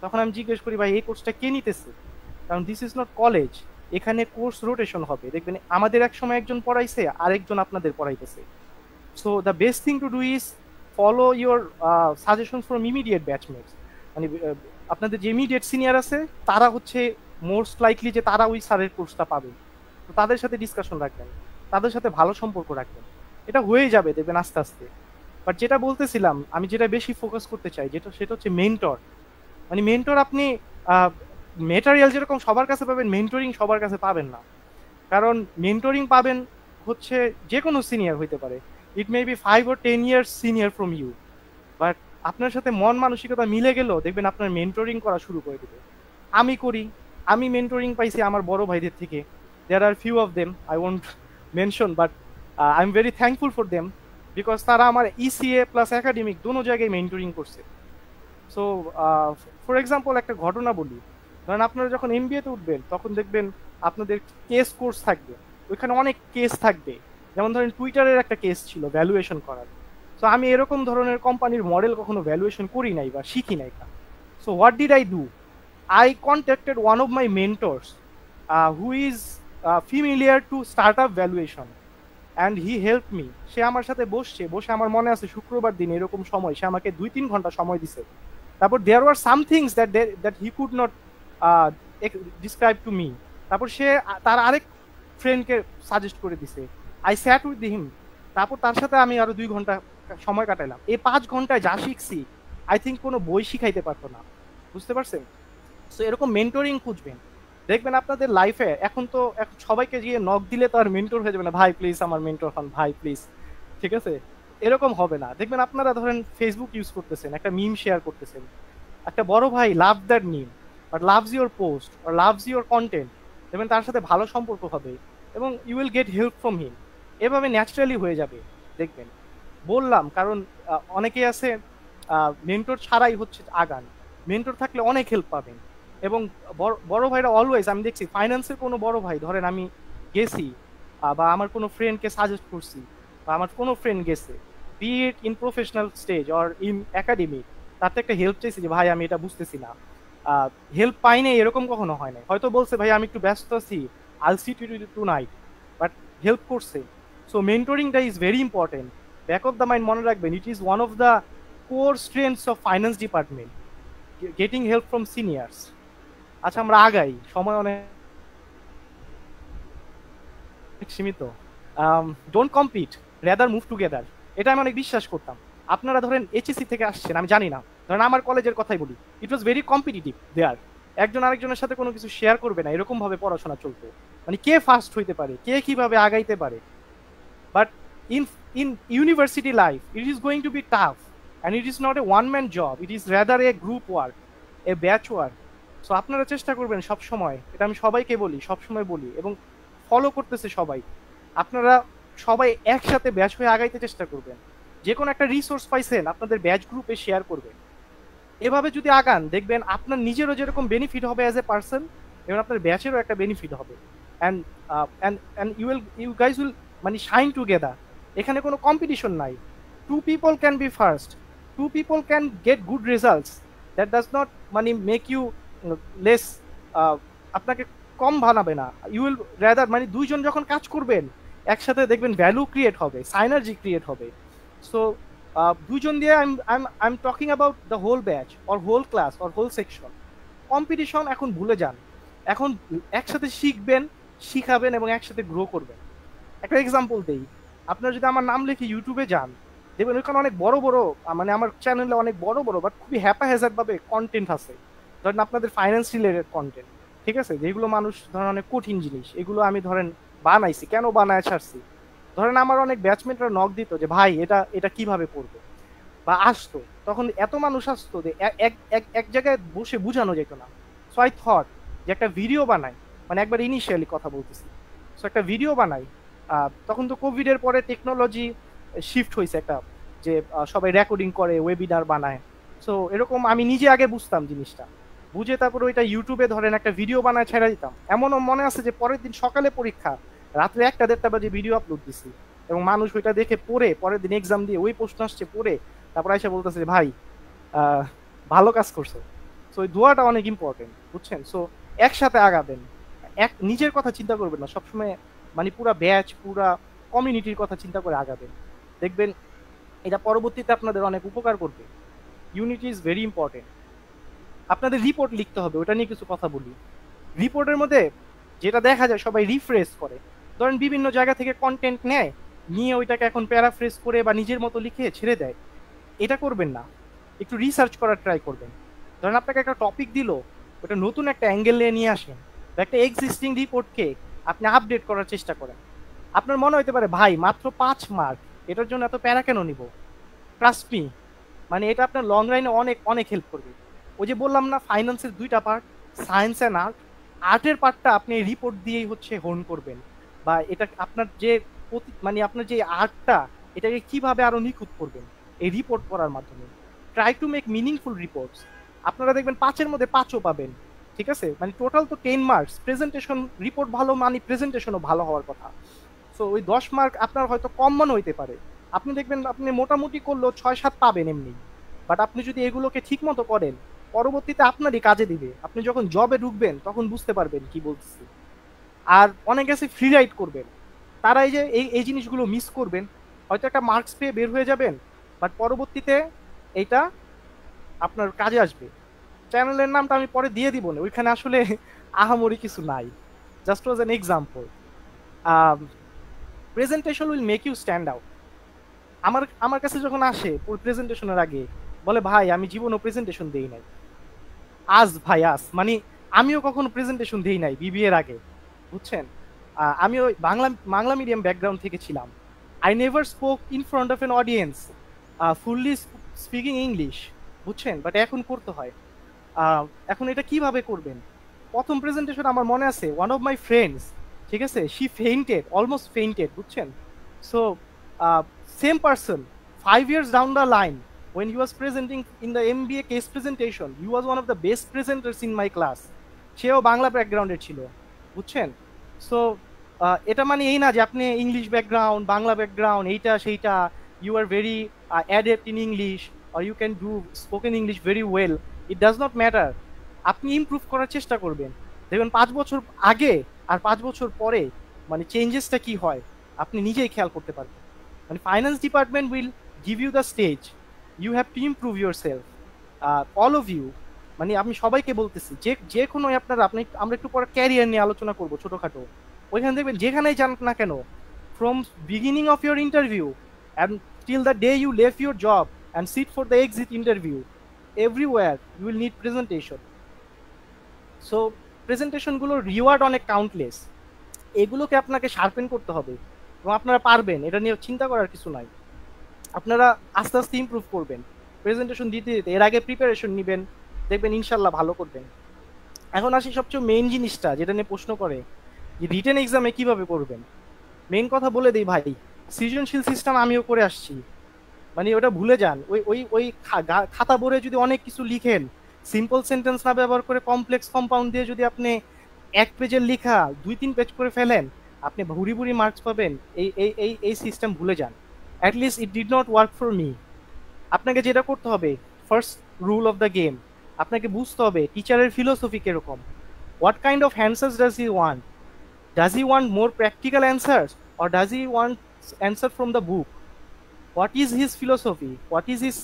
তখন আমি জিজ্ঞেস করি ভাই এই কোর্সটা কে নিতেছে, কারণ দিস ইজ নট কলেজ, এখানে কোর্স রোটেশন হবে, দেখবেন আমাদের এক সময় একজন পড়াইছে আরেকজন আপনাদের পড়াইতেছে। So the best thing to do is follow your suggestion from immediate batchmates, মানে আপনাদের যে ইমিডিয়েট সিনিয়র আছে তারা হচ্ছে মোস্ট লাইকলি যে তারা ওই স্যারের কোর্সটা পাবে, তো তাদের সাথে ডিসকাশন রাখবেন, তাদের সাথে ভালো সম্পর্ক রাখবেন, এটা হয়ে যাবে দেখবেন আস্তে আস্তে। বাট যেটা বলতেছিলাম আমি, যেটা বেশি ফোকাস করতে চাই সেটা হচ্ছে মেন্টর। মানে মেন্টর আপনি মেটেরিয়াল যেরকম সবার কাছে পাবেন, মেন্টরিং সবার কাছে পাবেন না। কারণ মেন্টরিং পাবেন হচ্ছে যে কোনো সিনিয়র হইতে পারে, it may be 5 or 10 years senior from you, but আপনার সাথে মন মানসিকতা মিলে গেলেও দেখবেন আপনার মেন্টরিং করা শুরু করে দেবে। আমি মেন্টরিং পাইছি আমার বড় ভাইদের থেকে। There are few of them, I won't mention, but I am very thankful for them, because তারা আমার ইসিএ প্লাস একাডেমিক দোনো জায়গায় মেন্টরিং করছে। সো ফর এক্সাম্পল একটা ঘটনা বলি, ধরেন আপনারা যখন এমবিএতে উঠবেন তখন দেখবেন আপনাদের কেস কোর্স থাকবে, ওইখানে অনেক কেস থাকবে। যেমন ধরেন টুইটারের একটা কেস ছিল ভ্যালুয়েশন করার। সো আমি এরকম ধরনের কোম্পানির মডেল কখনো ভ্যালুয়েশন করি নাই বা শিখি নাই। So what did I do, I contacted one of my mentors who is familiar to startup valuation and he helped me. সে আমার সাথে বসে আমার মনে আছে শুক্রবার দিন এরকম সময় সে আমাকে 2-3 ঘন্টা সময় দিছে। তারপর there were some things that he could not describe to me. তারপর সে তার আরেক ফ্রেন্ডকে সাজেস্ট করে দিছে। I sat with him, তারপর তার সাথে আমি আরো 2 ঘন্টা সময় কাটাইলাম। এই 5 ঘন্টায় যা শিখছি আই থিঙ্ক কোনো বই শিখাইতে পারতো না, বুঝতে পারছেন? সো এরকম মেন্টরিং খুঁজবেন, দেখবেন আপনাদের লাইফে এখন সবাইকে গিয়ে নক দিলে তো আর মেন্টর হয়ে যাবে না, ভাই প্লিজ আমার মেন্টর হন ভাই প্লিজ, ঠিক আছে? এরকম হবে না। দেখবেন আপনারা ধরেন ফেসবুক ইউজ করতেছেন, একটা মিম শেয়ার করতেছেন, একটা বড় ভাই love that meme but loves your post or loves your content, দেখবেন তার সাথে ভালো সম্পর্ক হবে এবং you will get help from him. এভাবে ন্যাচারালি হয়ে যাবে দেখবেন। বললাম কারণ অনেকেই আছে মেন্টর ছাড়াই হচ্ছে আগান, মেন্টর থাকলে অনেক হেল্প পাবেন। এবং বড় ভাইরা অলওয়েজ, আমি দেখছি ফাইন্যান্সের কোনো বড় ভাই ধরেন আমি গেছি বা আমার কোনো ফ্রেন্ডকে সাজেস্ট করছি বা আমার কোনো ফ্রেন্ড গেছে, be it in professional stage or in academic, তার থেকে একটা হেল্প চাইছি যে ভাই আমি এটা বুঝতেছি না, হেল্প পাই নাই এরকম কখনো হয় না। হয়তো বলছে ভাই আমি একটু ব্যস্ত আছি, I'll see tonight, but help করছে। সো মেন্টরিংটা is very important. Back of the mind মনে রাখবেন, it is one of the core strengths of finance department, getting help from seniors. আচ্ছা আমরা আগাই, সময় অনেক সীমিত। Don't compete, rather move together, এটা আমি অনেক বিশ্বাস করতাম। আপনারা ধরেন এইচএসসি থেকে আসছেন, আমি জানি না, ধরেন আমার কলেজের কথাই বলি, ইট ওয়াজ ভেরি কম্পিটিটিভ দেয়ার। একজন আরেকজনের সাথে কোনো কিছু শেয়ার করবে না, এরকম ভাবে পড়াশোনা চলতো, মানে কে ফার্স্ট হইতে পারে, কে কিভাবে আগাইতে পারে। But in university life it is going to be tough and it is not a one man job, it is rather a group work, a batch work. So আপনারা চেষ্টা করবেন সব সময়, এটা আমি সবাইকে বলি, সব সময় বলি এবং ফলো করতেছে সবাই, আপনারা সবাই একসাথে ব্যাচ হয়ে আগাইতে চেষ্টা করবেন। যে কোনো একটা রিসোর্স পাইছেন আপনাদের ব্যাচ গ্রুপে শেয়ার করবেন। এভাবে যদি আগান দেখবেন আপনার নিজেরও যেরকম বেনিফিট হবে অ্যাজ এ পার্সন, এবং আপনার ব্যাচেরও একটা বেনিফিট হবে। অ্যান্ড ইউ গাইজ উইল মানে শাইন টুগেদার। এখানে কোনো কম্পিটিশন নাই। 2 people can be first, 2 people can get good results, that does not মানে মেক ইউ লেস, আপনাকে কম বানাবে না। ইউ উইল রাদার মানে দুইজন যখন কাজ করবেন একসাথে দেখবেন ভ্যালু ক্রিয়েট হবে, সাইনার্জি ক্রিয়েট হবে। সো দুইজন দিয়ে I am talking about the whole batch or whole class or whole section. Competition এখন ভুলে যান, এখন একসাথে শিখবেন, শিখাবেন এবং একসাথে গ্রো করবেন। একটা এক্সাম্পল দেই, আপনারা যদি আমার নাম লিখে ইউটিউবে যান দেখবেন ওইখানে অনেক বড় বড়, মানে আমার চ্যানেলে অনেক বড় বড় বাট খুবই হ্যাপাহ্যাজার্ড ভাবে কন্টেন্ট আছে। ধরেন আপনাদের ফাইন্যান্স রিলেটেড কন্টেন্ট, ঠিক আছে, যেগুলো মানুষ ধরেন অনেক কঠিন জিনিস, এগুলো আমি ধরেন বানাইছি, কেন বানায় ছাড়ছি। ধরেন আমার অনেক ব্যাচমেটরা নক দিত যে ভাই এটা কিভাবে পড়বে, বা আসতো, তখন এত মানুষ আসতো যে এক জায়গায় বসে বোঝানো যেত না। সো আই থট যে একটা ভিডিও বানাই, মানে একবার ইনিশিয়ালি কথা বলতেছি, সো একটা ভিডিও বানাই। তখন তো কোভিড এর পরে টেকনোলজি শিফট হয়েছে একটা, যে সবাই রেকর্ডিং করে, ওয়েবিনার বানায়। সো এরকম আমি নিজে আগে বুঝতাম জিনিসটা, বুঝে তারপর ওইটা ইউটিউবে ধরেন একটা ভিডিও বানায় ছেড়ে দিতাম। এমনও মনে আছে যে পরের দিন সকালে পরীক্ষা, রাত্রে 1টা 1:30 বাজে ভিডিও আপলোড দিছি, এবং মানুষ ওইটা দেখে পড়ে পরের দিন এক্সাম দিয়ে ওই প্রশ্ন আসছে পড়ে তারপর এসে বলতেছে যে ভাই ভালো কাজ করছো। সো ওই দোয়াটা অনেক ইম্পর্টেন্ট, বুঝছেন? সো একসাথে আগাবেন, নিজের কথা চিন্তা করবেন না সবসময়, মানে পুরা ব্যাচ পুরা কমিউনিটির কথা চিন্তা করে আগাবেন, দেখবেন এটা পরবর্তীতে আপনাদের অনেক উপকার করবে। Unity is very important. আপনাদের রিপোর্ট লিখতে হবে, ওটা নিয়ে কিছু কথা বলি। রিপোর্টের মধ্যে যেটা দেখা যায় সবাই রিফ্রেশ করে, ধরেন বিভিন্ন জায়গা থেকে কন্টেন্ট নেয়, নিয়ে ওইটাকে এখন প্যারাফ্রেজ করে বা নিজের মতো লিখে ছেড়ে দেয়। এটা করবেন না, একটু রিসার্চ করার ট্রাই করবেন। ধরেন আপনাকে একটা টপিক দিল, ওটা নতুন একটা অ্যাঙ্গেল নিয়ে আসেন, বা একটা এক্সিস্টিং রিপোর্টকে আপনি আপডেট করার চেষ্টা করেন। আপনার মনে হতে পারে ভাই মাত্র 5 মার্ক, এটার জন্য এত প্যারা কেন নিব? ট্রাস্ট মি, মানে এটা আপনার লং রাইনে অনেক অনেক হেল্প করবে। ওই যে বললাম না, ফাইন্যান্সের 2টা পার্ট, সায়েন্স অ্যান্ড আর্ট। আর্টের পার্টটা আপনি রিপোর্ট দিয়েই হচ্ছে হোন করবেন, বা এটা আপনার যে মানে আপনার যে আর্টটা, এটাকে কিভাবে আরো নিখুঁত করবেন এই রিপোর্ট করার মাধ্যমে। Try to make meaningful reports. আপনারা দেখবেন 5-এর মধ্যে 5ও পাবেন, ঠিক আছে? মানে টোটাল তো 10 মার্কস। প্রেজেন্টেশন রিপোর্ট ভালো মানে প্রেজেন্টেশনও ভালো হওয়ার কথা। সো ওই 10 মার্ক আপনার হয়তো কম মনে হইতে পারে, আপনি দেখবেন আপনি মোটামুটি করলেও 6-7 পাবেন এমনি। বাট আপনি যদি এগুলোকে ঠিক মতো করেন, পরবর্তীতে আপনারই কাজে দিবে। আপনি যখন জবে ঢুকবেন তখন বুঝতে পারবেন কি বলতেছি। আর অনেকে আছে ফ্রি রাইড করবেন, তারা এই যে এই জিনিসগুলো মিস করবেন। হয়তো একটা মার্কস পেয়ে বের হয়ে যাবেন, বাট পরবর্তীতে এইটা আপনার কাজে আসবে। চ্যানেলের নামটা আমি পরে দিয়ে দিব না, ওইখানে আসলে আহামরি কিছু নাই, just was an example. Presentation will make you stand out. আমার কাছে যখন আসে প্রেজেন্টেশনের আগে বলে ভাই আমি জীবনও প্রেজেন্টেশন দেই নাই, আজ মানে আমিও কখনো প্রেজেন্টেশন দেই নাই বিবিএর আগে, বুঝছেন? আমি ওই বাংলা মিডিয়াম ব্যাকগ্রাউন্ড থেকে ছিলাম। I never spoke in front of N audience fully speaking English, বুঝছেন? বাট এখন করতে হয়। এখন এটা কিভাবে করবেন? প্রথম প্রেজেন্টেশন আমার মনে আছে, ওয়ান অফ মাই ফ্রেন্ডস, ঠিক আছে, শি ফেইন্টেড, অলমোস্ট ফেইন্টেড, বুঝছেন? So same person 5 years down the line, when he was presenting in the MBA case presentation, he was one of the best presenters in my class. সেও বাংলা ব্যাকগ্রাউন্ডের ছিল, বুঝছেন? So এটা মানে এই না যে আপনি ইংলিশ ব্যাকগ্রাউন্ড বাংলা ব্যাকগ্রাউন্ড এইটা সেইটা, you are very adept in English or you can do spoken English very well. It does not matter. আপনি ইমপ্রুভ করার চেষ্টা করবেন, দেখবেন 5 বছর আগে আর 5 বছর পরে মানে চেঞ্জেসটা কি হয় আপনি নিজেই খেয়াল করতে পারবেন। মানে finance department will give you the stage, you have to improve yourself, all of you. মানে আমি সবাইকে বলতেছি যে কোনো আমরা একটু পরে ক্যারিয়ার নিয়ে আলোচনা করবো ছোটখাটো, ওইখানে দেখবেন যেখানেই যান না কেন, from beginning of your interview and till the day you leave your job and sit for the exit interview, everywhere you will need presentation. So প্রেজেন্টেশনগুলোর রিওয়ার্ড অনেক কাউন্টলেস, এগুলোকে আপনাকে শার্পেন করতে হবে এবং আপনারা পারবেন, এটা নিয়ে চিন্তা করার কিছু নাই। আপনারা আস্তে আস্তে ইমপ্রুভ করবেন প্রেজেন্টেশন দিতে দিতে, এর আগে প্রিপারেশন নেবেন, দেখবেন ইনশাল্লাহ ভালো করবেন। এখন আসি সবচেয়ে মেইন জিনিসটা যেটা নিয়ে প্রশ্ন করে, যে রিটেন এক্সামে কিভাবে করবেন। মেইন কথা বলে দিই ভাই, সৃজনশীল সিস্টেম আমিও করে আসছি, মানে ওটা ভুলে যান। ওই খাতা ভরে যদি অনেক কিছু লিখেন, সিম্পল সেন্টেন্স না ব্যবহার করে কমপ্লেক্স কম্পাউন্ড দিয়ে যদি আপনি 1 পেজের লেখা 2-3 পেজ করে ফেলেন, আপনি ভুরি ভুরি মার্কস পাবেন। এই সিস্টেম ভুলে যান। At least it did not work for me. আপনাকে যেটা করতে হবে, first rule of the game, আপনাকে বুঝতে হবে টিচারের ফিলোসফি কিরকম। What kind of answers does he want? Does he want more practical answers or does he want answer from the book? What is his philosophy, what is his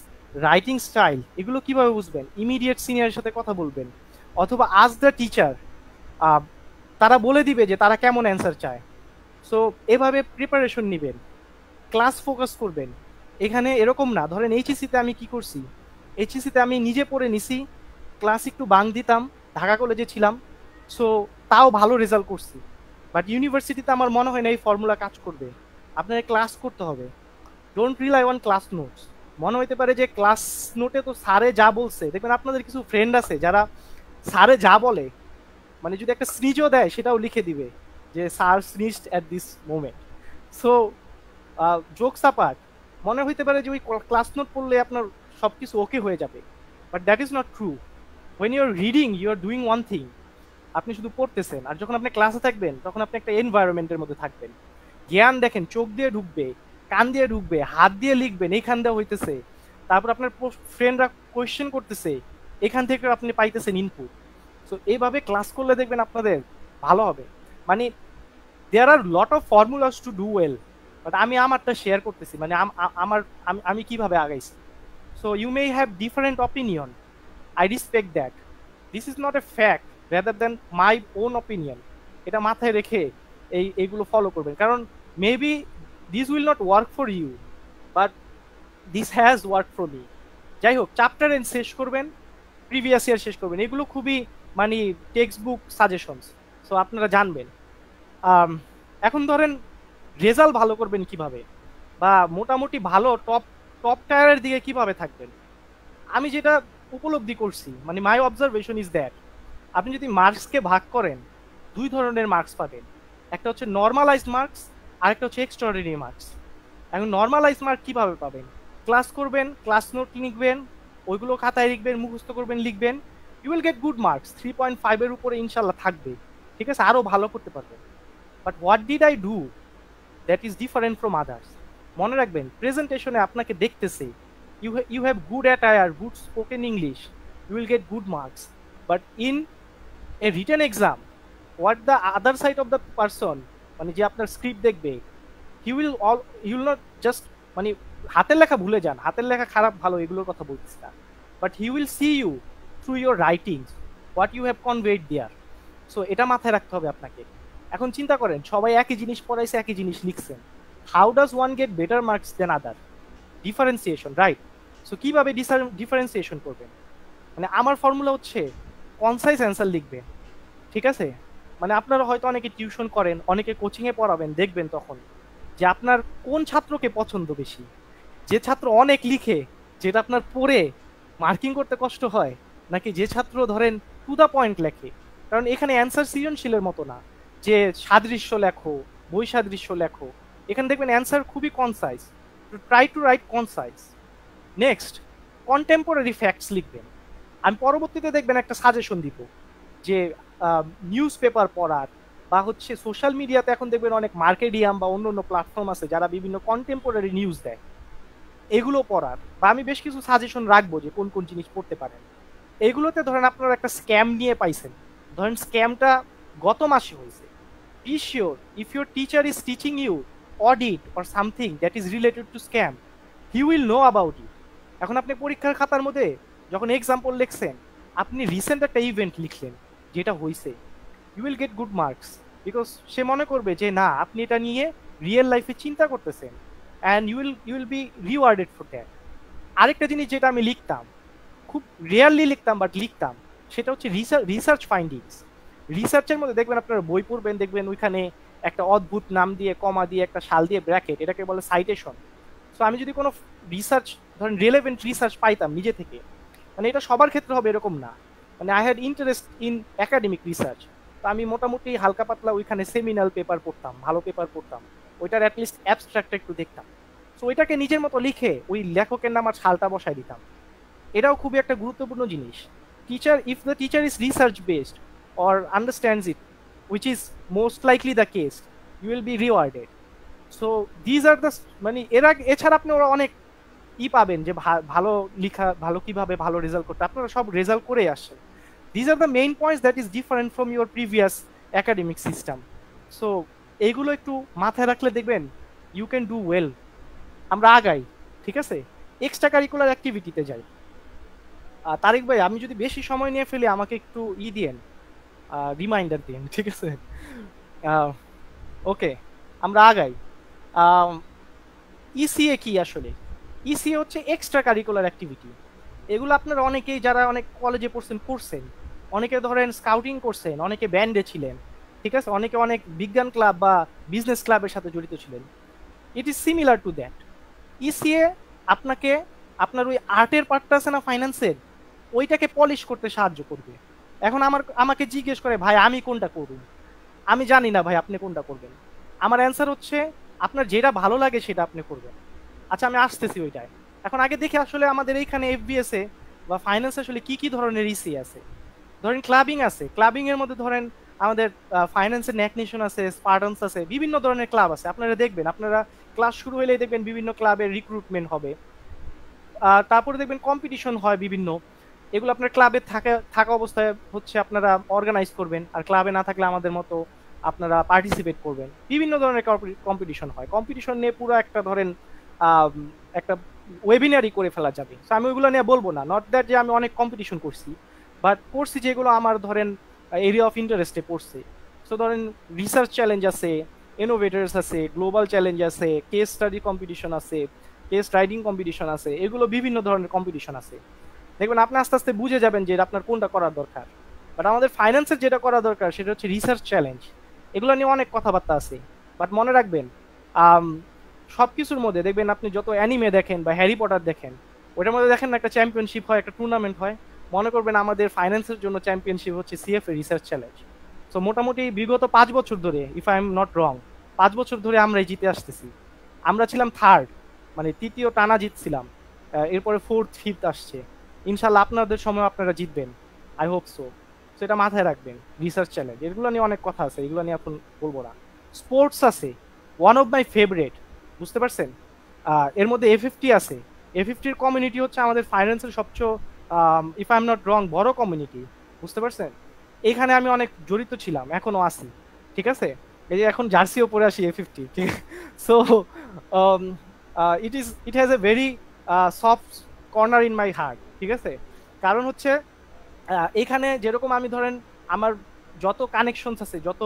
writing style? এগুলো কিভাবে বুঝবেন? Immediate সিনিয়রের সাথে কথা বলবেন, অথবা আজ the teacher, তারা বলে দিবে যে তারা কেমন অ্যান্সার চায়। সো এভাবে প্রিপারেশন নেবেন, ক্লাস ফোকাস করবেন। এখানে এরকম না, ধরেন এইচএসসিতে আমি কি করছি, এইচএসসিতে আমি নিজে পড়ে নিছি, ক্লাস একটু বাং দিতাম, ঢাকা কলেজে ছিলাম, সো তাও ভালো রেজাল্ট করছি। বাট ইউনিভার্সিটিতে আমার মনে হয় না এই ফর্মুলা কাজ করবে। আপনাকে ক্লাস করতে হবে, don't rely on class notes. মনে হইতে পারে যে ক্লাস নোটে তো স্যারে যা বলছে, দেখবেন আপনাদের কিছু ফ্রেন্ড আছে যারা স্যারে যা বলে, মানে যদি একটা স্নিজও দেয় সেটাও লিখে দিবে যে sir sneezed at this moment. So jokes apart, মনে হইতে পারে যে ওই ক্লাস নোট পড়লে আপনার সবকিছু ওকে হয়ে যাবে, but that is not true. When you are reading you are doing one thing, আপনি শুধু পড়তেছেন, আর যখন আপনি ক্লাসে থাকবেন তখন আপনি একটা এনভায়রনমেন্টের মধ্যে থাকবেন। জ্ঞান দেখেন চোখ দিয়ে ঢুকবে, কান দিয়ে ঢুকবে, হাত দিয়ে লিখবেন, এইখান দিয়ে হইতেছে, তারপর আপনার ফ্রেন্ডরা কোয়েশ্চেন করতেছে, এখান থেকে আপনি পাইতেছেন ইনপুট। সো এইভাবে ক্লাস করলে দেখবেন আপনাদের ভালো হবে। মানে there are lot of formulas to do well, but আমি আমারটা শেয়ার করতেছি, মানে আমি কিভাবে আগাইছি। So you may have different opinion, I respect that. This is not a fact rather than my own opinion. এটা মাথায় রেখে এইগুলো ফলো করবেন, কারণ maybe this will not work for you, but this has work for me. যাই হোক, chapter and শেষ করবেন, প্রিভিয়াস ইয়ার শেষ করবেন, এগুলো খুবই মানে টেক্সট বুক সাজেশনস, সো আপনারা জানবেন। এখন ধরেন রেজাল্ট ভালো করবেন কিভাবে, বা মোটামুটি ভালো টপ টায়ারের দিকে কিভাবে থাকবেন। আমি যেটা উপলব্ধি করছি, মানে মাই অবজারভেশন ইজ দ্যাট আপনি যদি মার্কসকে ভাগ করেন, দুই ধরনের মার্কস পাবেন। একটা হচ্ছে নর্মালাইজড মার্কস, আর একটা হচ্ছে এক্সট্রাঅর্ডিনারি মার্কস। এখন নর্মালাইজড মার্ক কিভাবে পাবেন? ক্লাস করবেন, ক্লাস নোট লিখবেন, ওইগুলো খাতায় লিখবেন, মুখস্থ করবেন, লিখবেন, you will get good marks. 3.5 এর উপরে ইনশাল্লাহ থাকবে, ঠিক আছে, আরো ভালো করতে পারবেন। But what did I do that is different from others. মনে রাখবেন, প্রেজেন্টেশনে আপনাকে দেখতেছে, you have good attire, good spoken English, you will get good marks. But in a written exam, what the other side of the person, মানে যে আপনার script দেখবে, he will not just, মানে হাতের লেখা ভুলে যান, হাতের লেখা খারাপ ভালো এগুলোর কথা বলতেছি না, but he will see you through your writings, what you have conveyed there. So এটা মাথায় রাখতে হবে আপনাকে। এখন চিন্তা করেন, সবাই একই জিনিস পড়াইছে, একই জিনিস লিখছেন, how does one get better marks than other? Differentiation, right? So কিভাবে ডিফারেন্সিয়েশন করবেন? মানে আমার ফর্মুলা হচ্ছে কনসাইজ অ্যান্সার লিখবেন, ঠিক আছে? মানে আপনারা হয়তো অনেকে টিউশন করেন, অনেকে কোচিংয়ে পড়াবেন, দেখবেন তখন যে আপনার কোন ছাত্রকে পছন্দ বেশি। যে ছাত্র অনেক লিখে, যেটা আপনার পড়ে মার্কিং করতে কষ্ট হয়, নাকি যে ছাত্র ধরেন টু দ্য পয়েন্ট লেখে। কারণ এখানে অ্যান্সার সৃজনশীলের মতো না যে সাদৃশ্য লেখো, বই সাদৃশ্য লেখো। এখানে দেখবেন অ্যান্সার খুবই concise, try to right concise. Next, contemporary facts লিখবেন। আমি পরবর্তীতে দেখবেন একটা সাজেশন দিব যে নিউজ পেপার পড়ার, বা হচ্ছে সোশ্যাল মিডিয়াতে এখন দেখবেন অনেক মার্কেডিয়াম বা অন্য অন্য প্ল্যাটফর্ম আছে যারা বিভিন্ন কন্টেম্পোরারি নিউজ দেয়, এগুলো পড়ার। বা আমি বেশ কিছু সাজেশন রাখবো যে কোন কোন জিনিস পড়তে পারেন। এগুলোতে ধরেন আপনারা একটা স্ক্যাম নিয়ে পাইছেন, ধরেন স্ক্যামটা গত মাসে হয়েছে, be sure if your teacher is teaching you audit or something that is related to scam, he will know about it. এখন আপনি পরীক্ষার খাতার মধ্যে যখন এক্সাম্পল লিখছেন, আপনি রিসেন্ট একটা ইভেন্ট লিখলেন যেটা হয়েছে, you will get good marks, because সে মনে করবে যে না, আপনি এটা নিয়ে রিয়েল লাইফে চিন্তা করতেছেন, and you will be rewarded for that. আরেকটা জিনিস যেটা আমি লিখতাম, খুব রেয়ারলি লিখতাম বাট লিখতাম, সেটা হচ্ছে রিসার্চ ফাইন্ডিংস। রিসার্চের মধ্যে দেখবেন আপনারা বই পড়বেন, দেখবেন ওইখানে একটা অদ্ভুত নাম দিয়ে, কমা দিয়ে, একটা শাল দিয়ে ব্র্যাকেট, এটাকে বলে সাইটেশন। সো আমি যদি কোনো রিসার্চ, ধরেন রিলেভেন্ট রিসার্চ পাইতাম নিজে থেকে, মানে এটা সবার ক্ষেত্রে হবে এরকম না, মানে I had interest in academic research, তো আমি মোটামুটি হালকা পাতলা ওইখানে সেমিনাল পেপার পড়তাম, ভালো পেপার পড়তাম, ওইটার অ্যাটলিস্ট অ্যাবস্ট্রাক্টটা একটু দেখতাম। সো ওইটাকে নিজের মতো লিখে ওই লেখকের নাম আর শালটা বসায় দিতাম। এটাও খুবই একটা গুরুত্বপূর্ণ জিনিস। Teacher, if the teacher is research based or understands it, which is most likely the case, you will be rewarded. So these are the, মানে এছাড়া আপনি ওরা অনেক পাবেন যে ভালো লেখা, ভালো কিভাবে ভালো রেজাল্ট করতে, আপনারা সব রেজাল্ট করে আসছেন। These are the main points that is different from your previous academic system. So এইগুলো একটু মাথায় রাখলে দেখবেন you can do well. আমরা আগাই, ঠিক আছে? এক্সট্রা কারিকুলার অ্যাক্টিভিটিতে যাই। তারিক ভাই, আমি যদি বেশি সময় নিয়ে ফেলি আমাকে একটু দিয়েন, রিমাইন্ডার দিন, ঠিক আছে? ওকে, আমরা আগাই। ইসিএ কি আসলে? ইসিএ হচ্ছে এক্সট্রা কারিকুলার অ্যাক্টিভিটি। এগুলো আপনারা অনেকেই যারা অনেক কলেজে পড়ছেন, অনেকে ধরেন স্কাউটিং করছেন, অনেকে ব্যান্ডে ছিলেন, ঠিক আছে, অনেকে অনেক বিজ্ঞান ক্লাব বা বিজনেস ক্লাবের সাথে জড়িত ছিলেন। It is similar to that. ECA আপনাকে আপনার ওই আর্টের পার্টটা আছে না ফাইন্যান্সের, ওইটাকে পলিশ করতে সাহায্য করবে। এখন আমাকে জিজ্ঞেস করে, ভাই আমি কোনটা করব? আমি জানি না ভাই আপনি কোনটা করবেন। আমার অ্যান্সার হচ্ছে আপনার যেটা ভালো লাগে সেটা আপনি করবেন। আচ্ছা, আমি আসতেছি ওইটায়। এখন আগে দেখি আসলে আমাদের এইখানে এফবিএস এ বা ফাইন্যান্স আসলে কি কি ধরনের ইসি আছে। ধরেন ক্লাবিং আছে, ক্লাবিং এর মধ্যে ধরেন আমাদের ফাইন্যান্সের ন্যাকনেশন আছে, স্পার্টানস আছে, বিভিন্ন ধরনের ক্লাব আছে। আপনারা দেখবেন, আপনারা ক্লাস শুরু হলেই দেখবেন বিভিন্ন ক্লাবের রিক্রুটমেন্ট হবে। তারপরে দেখবেন কম্পিটিশন হয় বিভিন্ন, এগুলো আপনার ক্লাবে থাকা থাকা অবস্থায় হচ্ছে আপনারা অর্গানাইজ করবেন, আর ক্লাবে না থাকলে আমাদের মতো আপনারা পার্টিসিপেট করবেন। বিভিন্ন ধরনের কম্পিটিশন হয়, কম্পিটিশন নিয়ে পুরো একটা ধরেন একটা ওয়েবিনারই করে ফেলা যাবে। তো আমি ওইগুলো নিয়ে বলবো না, নট দ্যাট যে আমি অনেক কম্পিটিশন করছি, বাট করছি যেগুলো আমার ধরেন এরিয়া অফ ইন্টারেস্টে পড়ছে। সো ধরেন রিসার্চ চ্যালেঞ্জ আছে, ইনোভেটরস আছে, গ্লোবাল চ্যালেঞ্জ আছে, কেস স্টাডি কম্পিটিশন আছে, কেস রাইটিং কম্পিটিশন আছে, এগুলো বিভিন্ন ধরনের কম্পিটিশন আছে। দেখবেন আপনি আস্তে আস্তে বুঝে যাবেন যে আপনার কোনটা করার দরকার। বাট আমাদের ফাইন্যান্সের যেটা করা দরকার সেটা হচ্ছে রিসার্চ চ্যালেঞ্জ। এগুলো নিয়ে অনেক কথাবার্তা আছে, বাট মনে রাখবেন সব কিছুর মধ্যে দেখবেন আপনি যত অ্যানিমে দেখেন বা হ্যারি পটার দেখেন, ওটার মধ্যে দেখেন না একটা চ্যাম্পিয়নশিপ হয়, একটা টুর্নামেন্ট হয়। মনে করবেন আমাদের ফাইন্যান্সের জন্য চ্যাম্পিয়নশিপ হচ্ছে সিএফএ রিসার্চ চ্যালেঞ্জ। সো মোটামুটি বিগত 5 বছর ধরে, if I am not wrong, 5 বছর ধরে আমরাই জিতে আসতেছি। আমরা ছিলাম থার্ড, মানে তৃতীয় টানা জিতছিলাম, এরপরে ফোর্থ ফিফথ আসছে। ইনশাল্লাহ আপনাদের সময় আপনারা জিতবেন, আই হোপ সো। সেটা মাথায় রাখবেন। রিসার্চ চ্যালেঞ্জ এগুলো নিয়ে অনেক কথা আছে, এগুলো নিয়ে এখন বলবো না। স্পোর্টস আছে, ওয়ান অফ মাই ফেভারেট, বুঝতে পারছেন। এর মধ্যে A50 আছে। A50-র কমিউনিটি হচ্ছে আমাদের ফাইন্যান্সের সবচেয়ে, if I am not wrong, বড় কমিউনিটি, বুঝতে পারছেন। এখানে আমি অনেক জড়িত ছিলাম, এখনো আছি, ঠিক আছে। এই যে এখন জার্সিও পরে আসি A50, ঠিক। So it has a very soft corner in my heart, ঠিক আছে। কারণ হচ্ছে এখানে যেরকম আমি ধরেন আমার যত কানেকশনস আছে, যত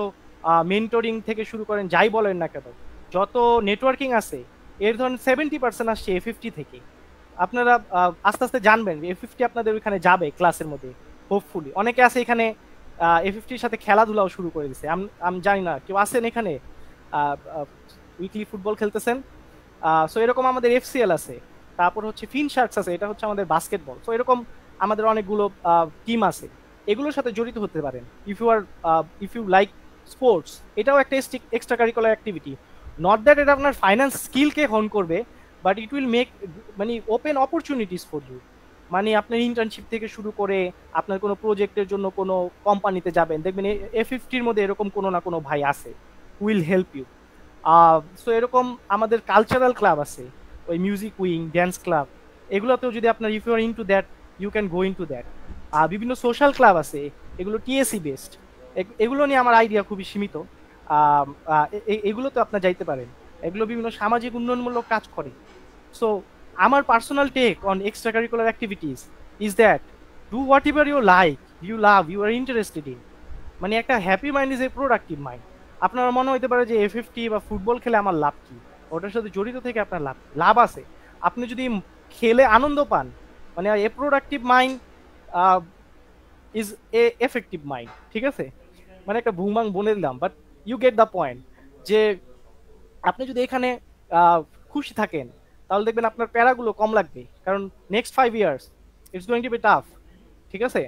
মেন্টরিং থেকে শুরু করেন যাই বলেন না কেন, যত নেটওয়ার্কিং আছে, এর ধরেন 70% আসছে A50 থেকে। আপনারা আস্তে আস্তে জানবেন A50 আপনাদের ওইখানে যাবে ক্লাসের মধ্যে, হোপফুলি। অনেকে আছে এখানে A50-র সাথে খেলাধুলাও শুরু করে দিছে, আমি জানি না কেউ আছেন এখানে উইকলি ফুটবল খেলতেছেন। সো এরকম আমাদের FCL আছে, তারপর হচ্ছে ফিন শার্কস আছে, এটা হচ্ছে আমাদের বাস্কেটবল। সো এরকম আমাদের অনেকগুলো টিম আছে, এগুলোর সাথে জড়িত হতে পারেন। ইফ ইউ লাইক স্পোর্টস, এটাও একটা extra curricular activity. Not that এটা আপনার ফাইন্যান্স স্কিলকে হন করবে, বাট ইট উইল মেক মানে ওপেন অপরচুনিটিস ফর ইউ। মানে আপনার ইন্টার্নশিপ থেকে শুরু করে আপনার কোনো প্রজেক্টের জন্য কোনো কোম্পানিতে যাবেন, দেখবেন A50-র মধ্যে এরকম কোনো না কোনো ভাই আছে, উইল হেল্প ইউ। সো এরকম আমাদের কালচারাল ক্লাব আছে, ওই মিউজিক উইং, ড্যান্স ক্লাব, এগুলোতেও যদি আপনার if you are into that, you can go into that. বিভিন্ন সোশ্যাল ক্লাব আছে, এগুলো TSC বেসড। এগুলো নিয়ে আমার আইডিয়া খুবই সীমিত। এগুলোতে আপনার যাইতে পারেন, এগুলো বিভিন্ন সামাজিক উন্নয়নমূলক কাজ করে। সো আমার personal take on extracurricular activities is that do whatever you like, you love, you are interested in. মানে একটা happy mind is a productive mind. আপনার মনে হইতে পারে যে A50 বা ফুটবল খেলে আমার লাভ কি, ওটার সাথে জড়িত থেকে আপনার লাভ আছে। আপনি যদি খেলে আনন্দ পান, মানে a productive mind is a effective mind, ঠিক আছে। মানে একটা ভুংবাং বলে দিলাম, but you get the point. যে আপনি যদি এখানে খুশি থাকেন, তাহলে দেখবেন আপনার প্যারাগুলো কম লাগবে, কারণ next 5 years it's going to B tough, ঠিক আছে।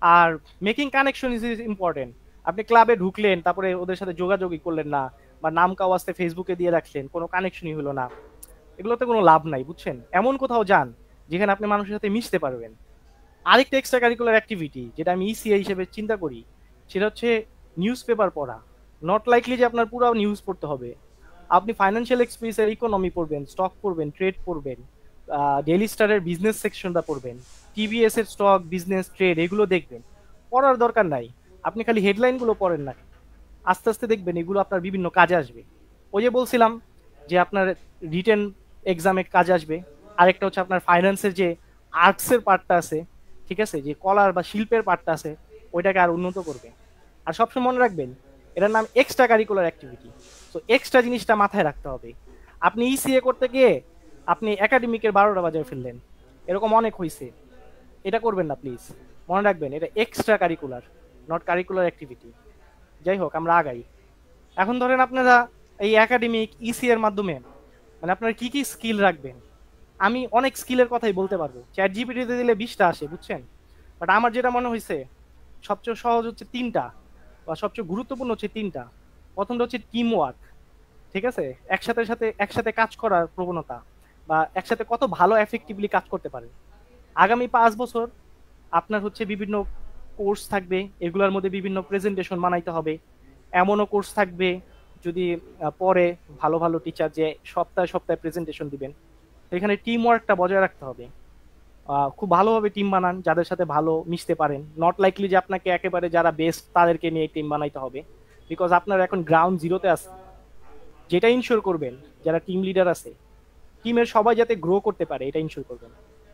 Are making connection is important. আপনি ক্লাবে ঢুকলেন, তারপরে ওদের সাথে যোগাযোগই করলেন না, বা নাম কাওয়াজতে ফেসবুকে দিয়ে রাখলেন, কোনো কানেকশনই হলো না, এগুলোতে কোনো লাভ নাই, বুঝছেন। এমন কোথাও যান যেখানে আপনি মানুষের সাথে মিশতে পারবেন। আরেকটা এক্সট্রা কারিকুলার অ্যাক্টিভিটি যেটা আমি ECA হিসেবে চিন্তা করি, সেটা হচ্ছে নিউজ পেপার পড়া। নট লাইকলি যে আপনার পুরো নিউজ পড়তে হবে। আপনি ফাইন্যান্সিয়াল এক্সপ্রেসের ইকোনমি পড়বেন, স্টক পড়বেন, ট্রেড পড়বেন, ডেইলি স্টারের বিজনেস সেকশনটা পড়বেন, TBS এর স্টক, বিজনেস, ট্রেড, এগুলো দেখবেন। পড়ার দরকার নাই, আপনি খালি হেডলাইনগুলো পড়েন না, আস্তে আস্তে দেখবেন এগুলো আপনার বিভিন্ন কাজে আসবে। ওই যে বলছিলাম যে আপনার রিটেন এক্সামে কাজে আসবে। আরেকটা হচ্ছে আপনার ফাইন্যান্সের যে আর্টসের পার্টটা আছে, ঠিক আছে, যে কলার বা শিল্পের পার্টটা আছে, ওইটাকে আর উন্নত করবে। আর সবসময় মনে রাখবেন এটার নাম এক্সট্রা কারিকুলার অ্যাক্টিভিটি। তো এক্সট্রা জিনিসটা মাথায় রাখতে হবে। আপনি ECA করতে গিয়ে আপনি একাডেমিকের 12টা বাজায় ফেললেন, এরকম অনেক হয়েছে। এটা করবেন না প্লিজ, মনে রাখবেন এটা extra curricular, not curricular activity. যাই হোক, আমরা আগাই। এখন ধরেন আপনারা এই একাডেমিক ECA এর মাধ্যমে মানে আপনারা কি কি স্কিল রাখবেন। আমি অনেক স্কিলের কথাই বলতে পারবো, ChatGPT-তে দিলে 20টা আসে, বুঝছেন। বাট আমার যেটা মনে হয়েছে সবচেয়ে সহজ হচ্ছে 3টা, বা সবচেয়ে গুরুত্বপূর্ণ হচ্ছে 3টা। প্রথমটা হচ্ছে টিম ওয়ার্ক, ঠিক আছে, একসাথে কাজ করার প্রবণতা, বা একসাথে কত ভালো এফেক্টিভলি কাজ করতে পারে। আগামী 5 বছর আপনার হচ্ছে বিভিন্ন কোর্স থাকবে, এগুলোর মধ্যে বিভিন্ন প্রেজেন্টেশন বানাইতে হবে। এমনও কোর্স থাকবে যদি পরে ভালো ভালো টিচার যে সপ্তাহে সপ্তাহে প্রেজেন্টেশন দিবেন, এখানে টিম ওয়ার্কটা বজায় রাখতে হবে। খুব ভালোভাবে টিম বানান যাদের সাথে ভালো মিশতে পারেন। নট লাইকলি যে আপনাকে একেবারে যারা বেস্ট তাদেরকে নিয়ে টিম বানাইতে হবে, বিকজ আপনার এখন গ্রাউন্ড জিরোতে আছে। যেটা ইনশিওর করবেন যারা টিম লিডার আছে, টিমের সবাই যাতে গ্রো করতে পারে এটা ইনশিওর করবেন।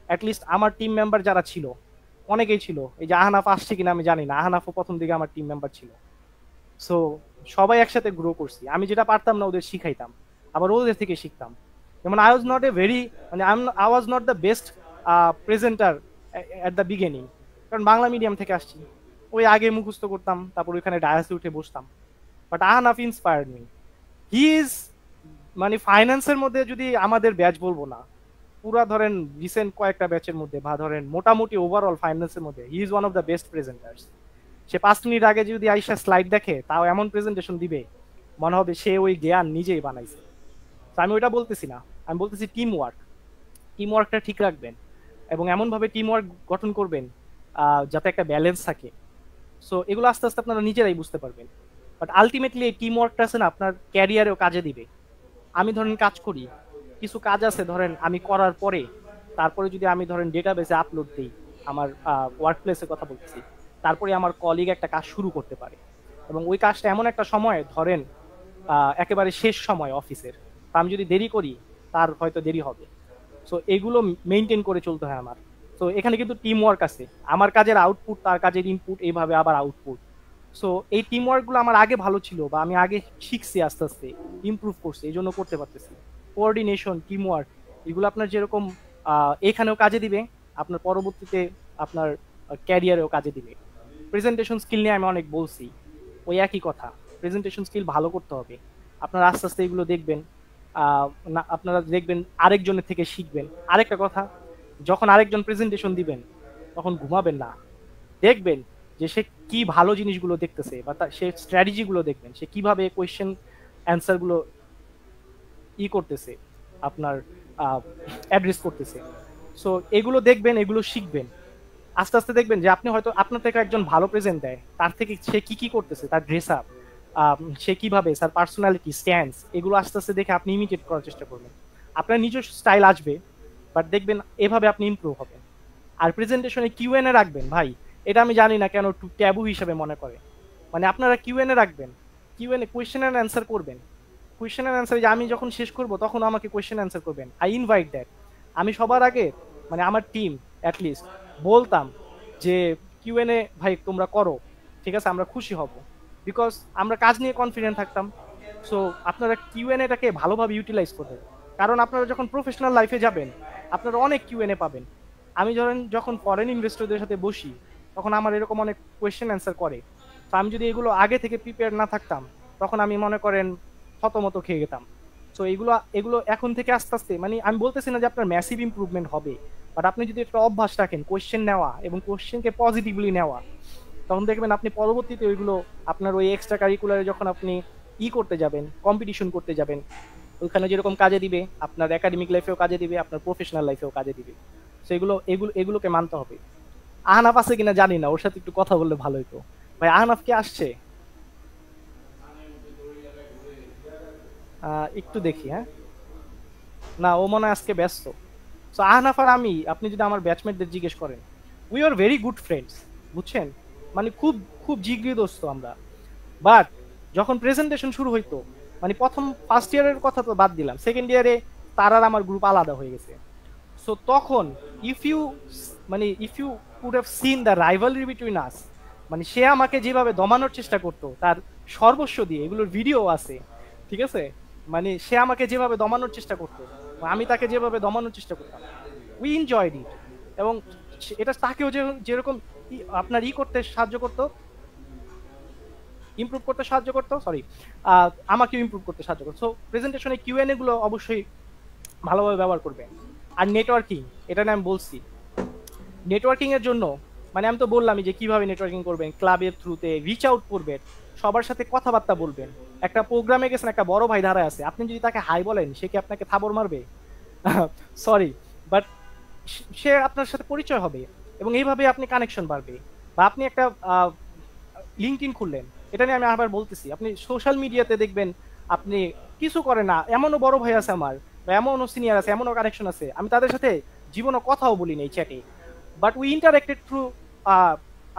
অ্যাটলিস্ট আমার টিম মেম্বার যারা ছিল অনেকেই ছিল, এই যে আহনাফ আসছে কিনা আমি জানি না, আহনাফও প্রথম দিকে আমার টিম মেম্বার ছিল। সো সবাই একসাথে গ্রো করছি, আমি যেটা পারতাম না ওদের শিখাইতাম, আবার ওদের থেকে শিখতাম। যেমন I was not a very মানে I was not the best presenter at the beginning, কারণ বাংলা মিডিয়াম থেকে আসছি, ওই আগে মুখস্থ করতাম, তারপর ওইখানে ডায়াসে উঠে বসতাম। But Ahnaf inspired me. He is মানে ফাইন্যান্সের মধ্যে যদি আমাদের ব্যাচ বলবো না, পুরা ধরেন রিসেন্ট কয়েকটা ব্যাচের মধ্যে বা ধরেন মোটামুটি ওভারঅল ফাইন্যান্সের মধ্যে he is one of the best presenters. সে 5 মিনিট আগে যদি আইসা স্লাইড দেখে তাও এমন প্রেজেন্টেশন দিবে মনে হবে সে ওই জ্ঞান নিজেই বানাইছে। তো আমি ওইটা বলতেছি না, আমি বলতেছি টিম ওয়ার্ক। টিম ওয়ার্কটা ঠিক রাখবেন এবং এমনভাবে টিম ওয়ার্ক গঠন করবেন যাতে একটা ব্যালেন্স থাকে। সো এগুলো আস্তে আস্তে আপনারা নিজেরাই বুঝতে পারবেন। বাট আলটিমেটলি এই টিম ওয়ার্কটা আছে না আপনার ক্যারিয়ারেও কাজে দিবে। আমি ধরেন কাজ করি, কিছু কাজ আছে ধরেন আমি করার পরে তারপরে যদি আমি ধরেন ডেটাবেসে আপলোড দিই, আমার ওয়ার্ক প্লেসের কথা বলতেছি, তারপরে আমার কলিগ একটা কাজ শুরু করতে পারে এবং ওই কাজটা এমন একটা সময় ধরেন একেবারে শেষ সময় অফিসের, আমি যদি দেরি করি তার হয়তো দেরি হবে। সো এগুলো মেনটেন করে চলতে হয় আমার। সো এখানে কিন্তু টিম ওয়ার্ক আছে, আমার কাজের আউটপুট তার কাজের ইনপুট, এইভাবে আবার আউটপুট। সো এই টিম ওয়ার্কগুলো আমার আগে ভালো ছিল বা আমি আগে শিখছি, আস্তে আস্তে ইমপ্রুভ করছি, এই জন্য করতে পারতেছি। কোঅর্ডিনেশন, টিম ওয়ার্ক এগুলো আপনার যেরকম এখানেও কাজে দিবে, আপনার পরবর্তীতে আপনার ক্যারিয়ারেও কাজে দিবে। প্রেজেন্টেশন স্কিল নিয়ে আমি অনেক বলছি, ওই একই কথা, প্রেজেন্টেশন স্কিল ভালো করতে হবে। আপনারা আস্তে আস্তে এগুলো দেখবেন, আপনারা দেখবেন আরেকজনের থেকে শিখবেন। আরেকটা কথা, যখন আরেকজন প্রেজেন্টেশন দিবেন তখন ঘুমাবেন না, দেখবেন যে সে কি ভালো জিনিসগুলো দেখতেছে বা সে স্ট্র্যাটেজিগুলো দেখবেন, সে কিভাবে কোয়েশ্চেন অ্যান্সারগুলো করতেছে, আপনার অ্যাড্রেস করতেছে। সো এগুলো দেখবেন, এগুলো শিখবেন। আস্তে আস্তে দেখবেন যে আপনি হয়তো আপনার থেকে একজন ভালো প্রেজেন্ট দেয়, তার থেকে সে কি কি করতেছে, তার ড্রেস আপ, সে কিভাবে, তার পার্সোনালিটি, স্ট্যান্স, এগুলো আস্তে আস্তে দেখে আপনি ইমিটেট করার চেষ্টা করবেন। আপনার নিজস্ব স্টাইল আসবে, বাট দেখবেন এভাবে আপনি ইমপ্রুভ হবেন। আর প্রেজেন্টেশনে কিউএনএ রাখবেন ভাই, এটা আমি জানি না কেন একটু ট্যাবু হিসেবে মনে করে। মানে আপনারা কিউএনএ রাখবেন, কিউএনএ কোয়েশ্চেন অ্যান্ড অ্যান্সার করবেন। কোয়েশ্চেন অ্যান্ড অ্যান্সার যে আমি যখন শেষ করব তখন আমাকে কোয়েশ্চেন অ্যান্সার করবেন, আই ইনভাইট দ্যাট। আমি সবার আগে মানে আমার টিম অ্যাটলিস্ট বলতাম যে কিউএনএ ভাই তোমরা করো, ঠিক আছে, আমরা খুশি হব, বিকজ আমরা কাজ নিয়ে কনফিডেন্ট থাকতাম। সো আপনারা কিউএনএটাকে ভালোভাবে ইউটিলাইজ করবেন, কারণ আপনারা যখন প্রফেশনাল লাইফে যাবেন আপনারা অনেক কিউএনএ পাবেন। আমি যখন ফরেন ইনভেস্টরদের সাথে বসি তখন আমার এরকম অনেক কোয়েশ্চেন অ্যান্সার করে। তো আমি যদি এগুলো আগে থেকে প্রিপেয়ার না থাকতাম তখন আমি মনে করেন থতমত খেয়ে যেতাম। সো এগুলো এখন থেকে আস্তে আস্তে, মানে আমি বলতেছি না যে আপনার ম্যাসিভ ইমপ্রুভমেন্ট হবে, বাট আপনি যদি একটা অভ্যাস রাখেন কোয়েশ্চেন নেওয়া এবং কোয়েশ্চেনকে পজিটিভলি নেওয়া, তখন দেখবেন আপনি পরবর্তীতে ওইগুলো আপনার ওই এক্সট্রা কারিকুলারে যখন আপনি করতে যাবেন, কম্পিটিশন করতে যাবেন, ওইখানে যেরকম কাজে দিবে আপনার একাডেমিক লাইফেও কাজে দিবে, আপনার প্রফেশনাল লাইফেও কাজে দিবে। সো এগুলোকে মানতে হবে। আহনাফ আছে কিনা জানি না, ওর সাথে একটু কথা বললে ভালো হতো। ভাই আহনাফ কি আসছে? একটু দেখি। হ্যাঁ, না ও মনে হয় আজকে ব্যস্ত। সো আহনাফ আর আমি, আপনি যদি আমার ব্যাচমেটদের জিজ্ঞেস করেন, we are very good friends, বুঝছেন, মানে খুব খুব জিগরি দোস্ত আমরা। বাট যখন প্রেজেন্টেশন শুরু হইতো, মানে ফার্স্ট ইয়ারের কথা তো বাদ দিলাম, সেকেন্ড ইয়ারে তার আর আমার গ্রুপ আলাদা হয়ে গেছে। সো তখন if you could have seen the rivalry between us, মানে সে আমাকে যেভাবে দমানোর চেষ্টা করতো তার সর্বস্ব দিয়ে, এগুলোর ভিডিও আছে, ঠিক আছে, মানে সে আমাকে যেভাবে দমানোর চেষ্টা করতো, আমি তাকে যেভাবে দমানোর চেষ্টা করতাম, উই এনজয়েড ইট। এবং এটা তাকেও যেরকম আপনার করতে সাহায্য করতো, ইমপ্রুভ করতে সাহায্য করতো, আমাকেও ইমপ্রুভ করতে সাহায্য করতো। সো প্রেজেন্টেশনে কিউএনএ গুলো অবশ্যই ভালোভাবে ব্যবহার করবে। আর নেটওয়ার্কিং, এটা না আমি বলছি, নেটওয়ার্কিং এর জন্য মানে আমি তো বললামই যে কিভাবে নেটওয়ার্কিং করবেন, ক্লাবের থ্রুতে রিচ আউট করবেন, সবার সাথে কথাবার্তা বলবেন। একটা প্রোগ্রামে গেছেন, একটা বড় ভাই দাঁড়ায় আছে, আপনি যদি তাকে হাই বলেন সে কি আপনাকে থাবর মারবে? সরি, বাট সে আপনার সাথে পরিচয় হবে এবং এইভাবে আপনি কানেকশন বাড়বে। বা আপনি একটা লিঙ্কডইন খুললেন, এটা নিয়ে আমি আবার বলতেছি, আপনি সোশ্যাল মিডিয়াতে দেখবেন আপনি কিছু করে না, এমনও বড় ভাই আছে আমার, বা এমনও সিনিয়র আছে, এমনও কানেকশন আছে, আমি তাদের সাথে জীবনে কথাও বলি নাই চ্যাটে, বাট উই ইন্টারেক্টেড থ্রু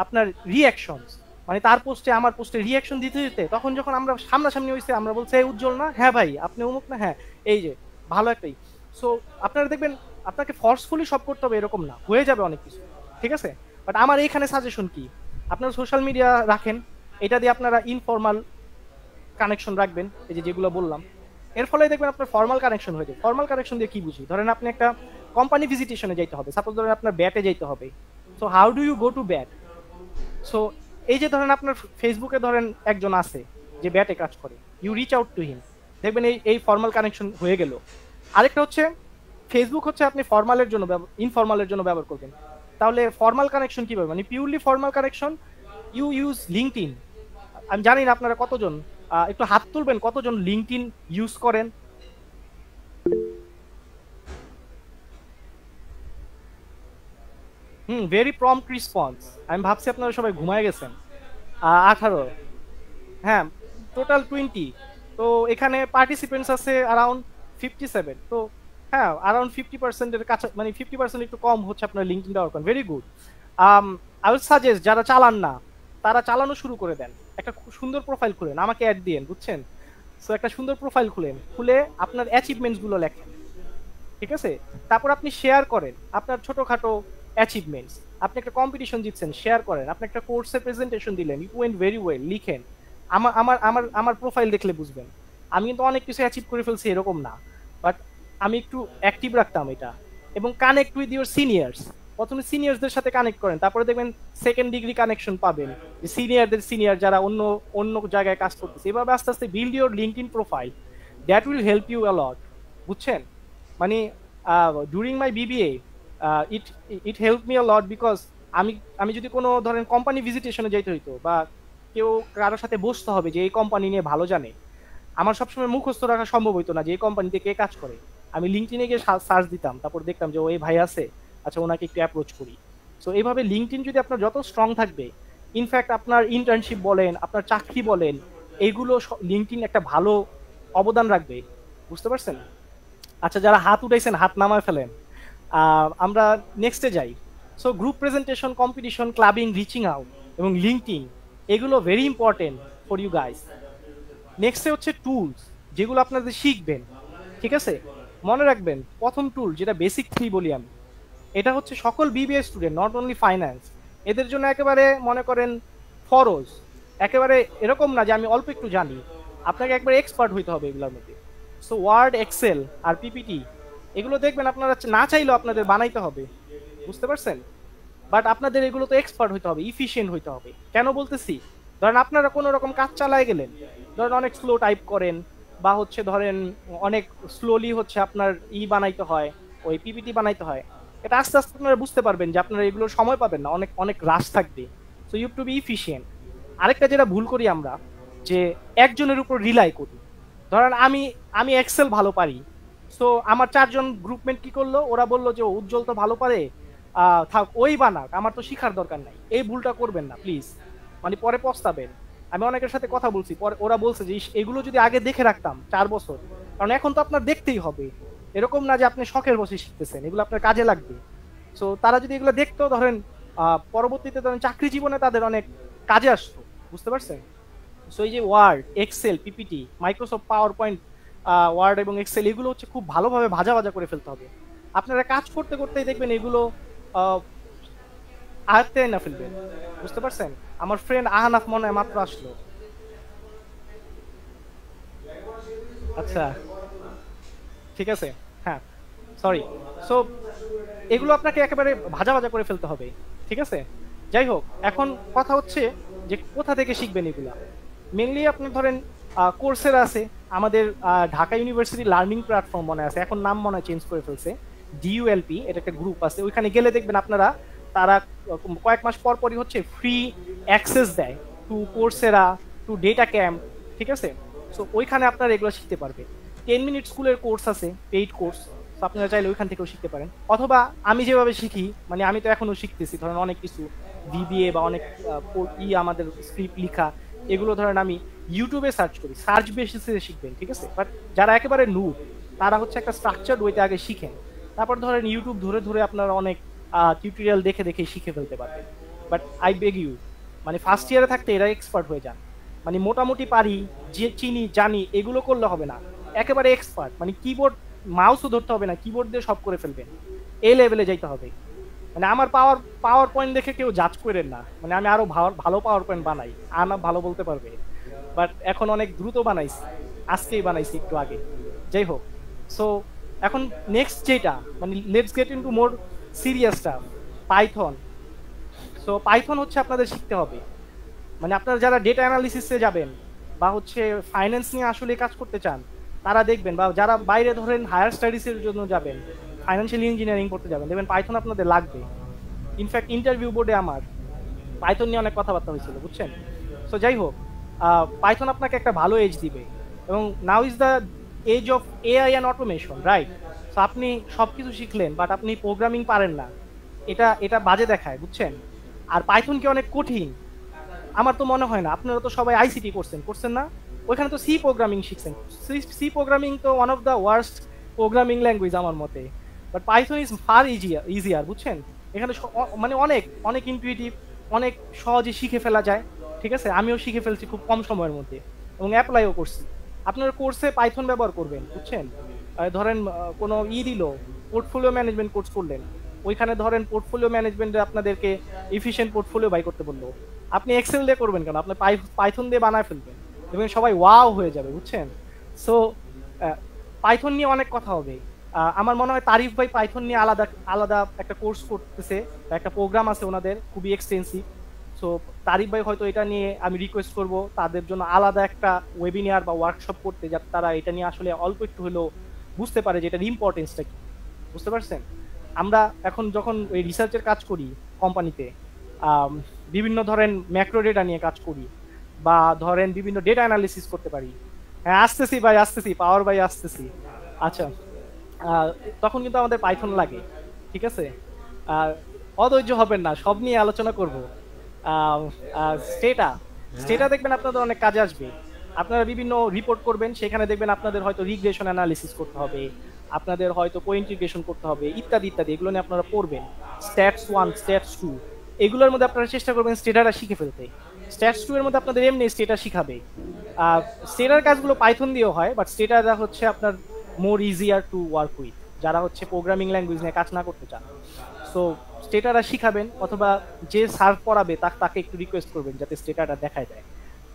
আপনার রিয়াকশনস, মানে তার পোস্টে আমার পোস্টে রিয়াকশন দিতে দিতে তখন যখন আমরা সামনাসামনি হয়েছে, আমরা বলছি এই উজ্জ্বল না, হ্যাঁ ভাই আপনি অমুক না, হ্যাঁ এই যে ভালো একটাই। সো আপনারা দেখবেন আপনাকে ফোর্সফুলি সব করতে হবে এরকম না, হয়ে যাবে অনেক কিছু, ঠিক আছে। বাট আমার এইখানে সাজেশন কি, আপনারা সোশ্যাল মিডিয়া রাখেন, এটা দিয়ে আপনারা ইনফর্মাল কানেকশন রাখবেন, এই যে যেগুলো বললাম, এর ফলে দেখবেন আপনার ফর্মাল কানেকশন হয়ে যায়। ফর্মাল কানেকশন দিয়ে কি বুঝি, ধরেন আপনি একটা কোম্পানি ভিজিটেশনে যাইতে হবে, সাপোজ ধরেন আপনার ব্যাটে যাইতে হবে, so how do you go to bat? So এই যে ধরেন আপনার ফেসবুকে ধরেন একজন আছে যে ব্যাটে কাজ করে, you reach out to him, দেখবেন এই ফর্মাল কানেকশন হয়ে গেল। আরেকটা হচ্ছে ফেসবুক হচ্ছে আপনি ফর্মালের জন্য ইনফর্মালের জন্য ব্যবহার করবেন, তাহলে ফর্মাল কানেকশন কিভাবে, মানে purely formal connection, you use LinkedIn. আমি জানি না আপনারা কতজন, একটু হাত তুলবেন কতজন লিঙ্কডইন ইউজ করেন। ভেরি প্রম্পট রেসপন্স, আমি ভাবছি আপনারা সবাই ঘুমায় গেছেন। 18, হ্যাঁ টোটাল 20, তো এখানে পার্টিসিপেন্টস আছে অ্যারাউন্ড 57, তো হ্যাঁ অ্যারাউন্ড 50%-এর কাছে, মানে 50% একটু কম হচ্ছে আপনার লিঙ্কডইন ব্যবহার করেন, very good. I will suggest যারা চালান না তারা চালানো শুরু করে দেন, একটা খুব সুন্দর প্রোফাইল খুলেন, আমাকে অ্যাড দিয়েন, বুঝছেন। সো একটা সুন্দর প্রোফাইল খুলে আপনার অ্যাচিভমেন্টস গুলো লেখেন, ঠিক আছে। তারপর আপনি শেয়ার করেন আপনার ছোটখাটো অ্যাচিভমেন্টস, আপনি একটা কম্পিটিশন জিতছেন, শেয়ার করেন, আপনি একটা কোর্সে প্রেজেন্টেশন দিলেন, ইট ওয়েন্ট ভেরি ওয়েল, লিখেন। আমার আমার আমার আমার প্রোফাইল দেখলে বুঝবেন আমি কিন্তু অনেক কিছু অ্যাচিভ করে ফেলছি এরকম না, বাট আমি একটু অ্যাক্টিভ রাখতাম এটা। এবং কানেক্ট উইথ ইউর সিনিয়র্স, প্রথমে সিনিয়রদের সাথে কানেক্ট করেন, তারপরে দেখবেন সেকেন্ড ডিগ্রি কানেকশন পাবেন, সিনিয়রদের সিনিয়র যারা অন্য অন্য জায়গায় কাজ করতেছে। এভাবে আস্তে আস্তে build your LinkedIn profile, that will help you a lot, বুঝছেন। মানে during my BBA it it help me a lot, because আমি যদি কোনো ধরেন কোম্পানি ভিজিটেশনে যাইতে হইতো, বা কেউ কারোর সাথে বসতে হবে যে এই কোম্পানি নিয়ে ভালো জানে, আমার সবসময় মুখস্থ রাখা সম্ভব হইতো না যে এই কোম্পানিতে কে কাজ করে। আমি লিঙ্কডইনে গিয়ে সার্চ দিতাম, তারপর দেখতাম যে ওই ভাই আছে, আচ্ছা ওনাকে একটু অ্যাপ্রোচ করি। সো এইভাবে লিঙ্কডইন যদি আপনার যত স্ট্রং থাকবে, ইনফ্যাক্ট আপনার ইন্টার্নশিপ বলেন, আপনার চাকরি বলেন, এইগুলো লিঙ্কডইন একটা ভালো অবদান রাখবে, বুঝতে পারছেন। আচ্ছা যারা হাত উঠাইছেন হাত নামায় ফেলেন, আমরা নেক্সটে যাই। So group presentation, competition, clubbing, reaching out এবং লিঙ্কডইন, এগুলো very important for you guys. নেক্সটে হচ্ছে টুলস যেগুলো আপনাদের শিখবেন, ঠিক আছে। মনে রাখবেন প্রথম টুল যেটা বেসিক 3 বলি আমি, এটা হচ্ছে সকল BBA student, not only finance, এদের জন্য একেবারে মনে করেন ফরজ, একেবারে এরকম না যে আমি অল্প একটু জানি, আপনাকে একবার এক্সপার্ট হইতে হবে এগুলোর মধ্যে। সো ওয়ার্ড, এক্সেল আর পিপিটি এগুলো দেখবেন আপনারা না চাইলেও আপনাদের বানাইতে হবে, বুঝতে পারছেন। বাট আপনাদের এগুলো তো এক্সপার্ট হইতে হবে, ইফিশিয়েন্ট হইতে হবে। কেন বলতেছি, ধরেন আপনারা কোনো রকম কাজ চালায় গেলেন, ধরেন অনেক স্লো টাইপ করেন, বা হচ্ছে ধরেন অনেক স্লোলি হচ্ছে আপনার বানাইতে হয়, ওই পিপিটি বানাইতে হয়, এটা আস্তে আস্তে আপনারা বুঝতে পারবেন যে আপনারা এগুলো সময় পাবেন না, অনেক অনেক রাশ থাকবে। So you to be efficient. আরেকটা যেটা ভুল করি আমরা, যে একজনের উপর রিলাই করি। ধরেন আমি এক্সেল ভালো পারি, সো আমার 4 জন গ্রুপমেন্ট কি করলো, ওরা বললো যে উজ্জ্বল তো ভালো পারে, থাক ওই বানাক, আমার তো শিখার দরকার নাই। এই ভুলটা করবেন না প্লিজ, মানে পরে পস্তাবেন। আমি অনেকের সাথে কথা বলছি, পরে ওরা বলছে যে এগুলো যদি আগে দেখে রাখতাম 4 বছর, কারণ এখন তো আপনার দেখতেই হবে, এরকম না যে আপনি শখের বসে শিখতেছেন, এগুলো আপনার কাজে লাগবে। সো তারা যদি এগুলো দেখতো, ধরেন পরবর্তীতে ধরেন চাকরি জীবনে তাদের অনেক কাজে আসতো, বুঝতে পারছেন। সো এই যে Word, Excel, PPT, Microsoft PowerPoint, Word এবং এক্সেল, এগুলো হচ্ছে খুব ভালোভাবে ভাজা ভাজা করে ফেলতে হবে। আপনারা কাজ করতে করতেই দেখবেন এগুলো আয়ত্তে না ফেলবেন, বুঝতে পারছেন। আমার ফ্রেন্ড আহানাফ মনে হয় মাত্র আসলো, আচ্ছা ঠিক আছে, হ্যাঁ সরি। সো এগুলো আপনাকে একেবারে ভাজা ভাজা করে ফেলতে হবে, ঠিক আছে। যাই হোক, এখন কথা হচ্ছে যে কোথা থেকে শিখবেন এগুলা। মেনলি আপনি ধরেন কোর্সের আছে, আমাদের ঢাকা ইউনিভার্সিটি লার্নিং প্ল্যাটফর্ম মনে আছে, এখন নাম মনে হয় চেঞ্জ করে ফেলছে, ডিইউএলপি, এটা একটা গ্রুপ আছে। ওইখানে গেলে দেখবেন আপনারা তারা কয়েক মাস পর পরই হচ্ছে ফ্রি অ্যাক্সেস দেয় to Coursera, to DataCamp, ঠিক আছে। সো ওইখানে আপনারা এগুলো শিখতে পারবেন। 10 মিনিট স্কুলের কোর্স আছে, পেইড কোর্স, তো আপনারা চাইলে ওইখান থেকেও শিখতে পারেন, অথবা আমি যেভাবে শিখি, মানে আমি তো এখনো শিখতেছি, ধরেন অনেক কিছু ভিবিএ বা অনেক আমাদের স্ক্রিপ্ট লেখা এগুলো ধরেন আমি ইউটিউবে সার্চ করি, সার্চ বেসিসে শিখবেন, ঠিক আছে। বাট যারা একেবারে নুব তারা হচ্ছে একটা স্ট্রাকচার্ড ওয়েতে আগে শিখেন, তারপর ধরেন ইউটিউব ধরে ধরে আপনারা অনেক টিউটোরিয়াল দেখে দেখে শিখে ফেলতে পারবেন। বাট আই বেগ ইউ, মানে ফার্স্ট ইয়ারে থাকতে এরা এক্সপার্ট হয়ে যান, মানে মোটামুটি পারি, যে চিনি জানি এগুলো করলে হবে না, একেবারে এক্সপার্ট, মানে কিবোর্ড মাউসও ধরতে হবে না, কিবোর্ড দিয়ে সব করে ফেলবেন, এই লেভেলে যাইতে হবে। মানে আমার পাওয়ার পয়েন্ট দেখে কেউ জাজ করেন না, মানে আমি আরো ভালো পাওয়ার পয়েন্ট বানাই, আনা ভালো বলতে পারবে, বাট এখন অনেক দ্রুত বানাইছি, আজকেই বানাইছি একটু আগে, যাই হোক। সো এখন নেক্সট যেটা, মানে let's get into more serious staff, Python. So Python হচ্ছে আপনাদের শিখতে হবে, মানে আপনারা যারা ডেটা অ্যানালিসিসে যাবেন বা হচ্ছে ফাইন্যান্স নিয়ে আসলে কাজ করতে চান তারা দেখবেন, বা যারা বাইরে ধরেন হায়ার স্টাডিজের জন্য যাবেন, ফাইন্যান্সিয়াল ইঞ্জিনিয়ারিং করতে যাবেন, দেখবেন পাইথন আপনাদের লাগবে। ইনফ্যাক্ট ইন্টারভিউ বোর্ডে আমার পাইথন নিয়ে অনেক কথাবার্তা হয়েছিল, বুঝছেন। সো যাই হোক, পাইথন আপনাকে একটা ভালো এজ দিবে, এবং now is the age of AI and automation, right. So আপনি সব কিছু শিখলেন বাট আপনি প্রোগ্রামিং পারেন না, এটা বাজে দেখায়, বুঝছেন। আর পাইথন কি অনেক কঠিন? আমার তো মনে হয় না। আপনারা তো সবাই আইসিটি করছেন না? ওইখানে তো সি প্রোগ্রামিং শিখছেন। সি প্রোগ্রামিং তো one of the worst programming language আমার মতে, but Python is far easier, বুঝছেন। এখানে মানে অনেক অনেক ইনটুইটিভ, অনেক সহজে শিখে ফেলা যায়, ঠিক আছে। আমিও শিখে ফেলছি খুব কম সময়ের মধ্যে এবং অ্যাপ্লাইও করছি। আপনার কোর্সে পাইথন ব্যবহার করবেন, বুঝছেন। ধরেন কোনো দিল, পোর্টফোলিও ম্যানেজমেন্ট কোর্স করলেন, ওইখানে ধরেন পোর্টফোলিও ম্যানেজমেন্টে আপনাদেরকে এফিশিয়েন্ট পোর্টফোলিও বাই করতে বললো, আপনি এক্সেল দিয়ে করবেন কেন, আপনি পাইথন দিয়ে বানায় ফেলবেন এবং সবাই ওয়াও হয়ে যাবে, বুঝছেন। সো পাইথন নিয়ে অনেক কথা হবে। আমার মনে হয় তারিফ ভাই পাইথন নিয়ে আলাদা আলাদা একটা কোর্স করতেছে, একটা প্রোগ্রাম আছে ওনাদের খুবই এক্সটেন্সিভ। সো তারিফ ভাই হয়তো এটা নিয়ে আমি রিকোয়েস্ট করব তাদের জন্য আলাদা একটা ওয়েবিনার বা ওয়ার্কশপ করতে, যাতে তারা এটা নিয়ে আসলে অল্প একটু হলেও বুঝতে পারে যে এটার ইম্পর্টেন্সটা কি, বুঝতে পারছেন। আমরা এখন যখন ওই রিসার্চের কাজ করি কোম্পানিতে, বিভিন্ন ধরেন ম্যাক্রো ডেটা নিয়ে কাজ করি বা ধরেন বিভিন্ন ডেটা অ্যানালিসিস করতে পারি। হ্যাঁ আসতেছি ভাই, আসতেছি, পাওয়ার ভাই আসতেছি। আচ্ছা, তখন কিন্তু আমাদের পাইথন লাগে, ঠিক আছে। অধৈর্য হবেন না, সব নিয়ে আলোচনা করব। স্টেটা দেখবেন আপনাদের অনেক কাজে আসবে। আপনারা বিভিন্ন রিপোর্ট করবেন, সেখানে দেখবেন আপনাদের হয়তো রিগ্রেশন অ্যানালিসিস করতে হবে, আপনাদের হয়তো কোইন্টিগ্রেশন করতে হবে, ইত্যাদি ইত্যাদি। এগুলো নিয়ে আপনারা পড়বেন, স্ট্যাটস 1 স্ট্যাটস 2 এগুলোর মধ্যে আপনারা চেষ্টা করবেন স্টেটাটা শিখে ফেলতে। স্ট্যাটস 2 এর মধ্যে আপনাদের এমনি স্টেটা শিখাবে। স্টেটার কাজগুলো পাইথন দিয়েও হয়, বাট স্টেটাটা হচ্ছে আপনার মোর ইজিয়ার টু ওয়ার্ক উইথ, যারা হচ্ছে প্রোগ্রামিং ল্যাঙ্গুয়েজ নিয়ে কাজ না করতে চান। সো স্টেটাটা শিখাবেন, অথবা যে স্যার পড়াবে তাকে একটু রিকোয়েস্ট করবেন যাতে স্টেটাটা দেখায় দেয়,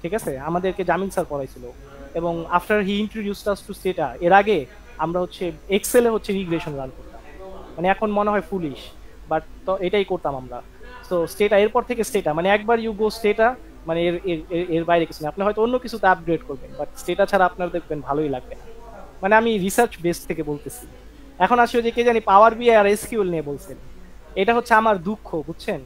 ঠিক আছে। আমাদেরকে জামিল স্যার পড়াইছিল, এবং after he introduced us to Stata, এর আগে আমরা হচ্ছে এক্সেলে হচ্ছে রিগ্রেশন রান করতাম, মানে এখন মনে হয় ফুলিশ, বাট তো এটাই করতাম আমরা। সো স্টেটা, এরপর থেকে স্টেটা, মানে একবার ইউ গো স্টেটা, মানে এর বাইরে কিছু না। আপনি হয়তো অন্য কিছুতে আপগ্রেড করবেন, বাট স্টেটা ছাড়া আপনার দেখবেন ভালোই লাগবে না। মানে আমি রিসার্চ বেস থেকে বলতেছি। এখন আসলে যে কে জানি পাওয়ার বিআই আর এসকিউএল নিয়ে বলছেন, এটা হচ্ছে আমার দুঃখ, বুঝছেন।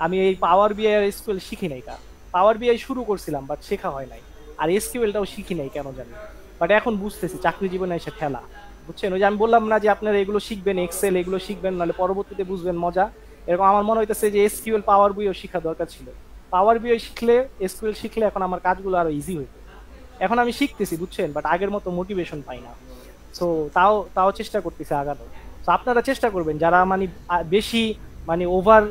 আমি এই পাওয়ার বিআই আর এসকিউএল শিখি নাই। এটা পাওয়ার বিআই শুরু করছিলাম, বাট শেখা হয় নাই, আর এসকিউএলটাও শিখি নাই কেন জানি। বাট এখন বুঝতেছি চাকরি জীবনে এসে ঠেলা, বুঝছেন। ওই যে আমি বললাম না যে আপনারা এগুলো শিখবেন, এক্সেল এগুলো শিখবেন, নাহলে পরবর্তীতে বুঝবেন মজা। এরকম আমার মনে হইতেছে যে এসকিউএল পাওয়ার বিআই শিখা দরকার ছিল। পাওয়ার বিআই শিখলে, এসকিউএল শিখলে এখন আমার কাজগুলো আরো ইজি হইতো। এখন আমি শিখতেছি, বুঝছেন, বাট আগের মতো মোটিভেশন পাই না। সো তাও চেষ্টা করতেছি আগানো। তো আপনারা চেষ্টা করবেন, যারা মানে বেশি মানে ওভার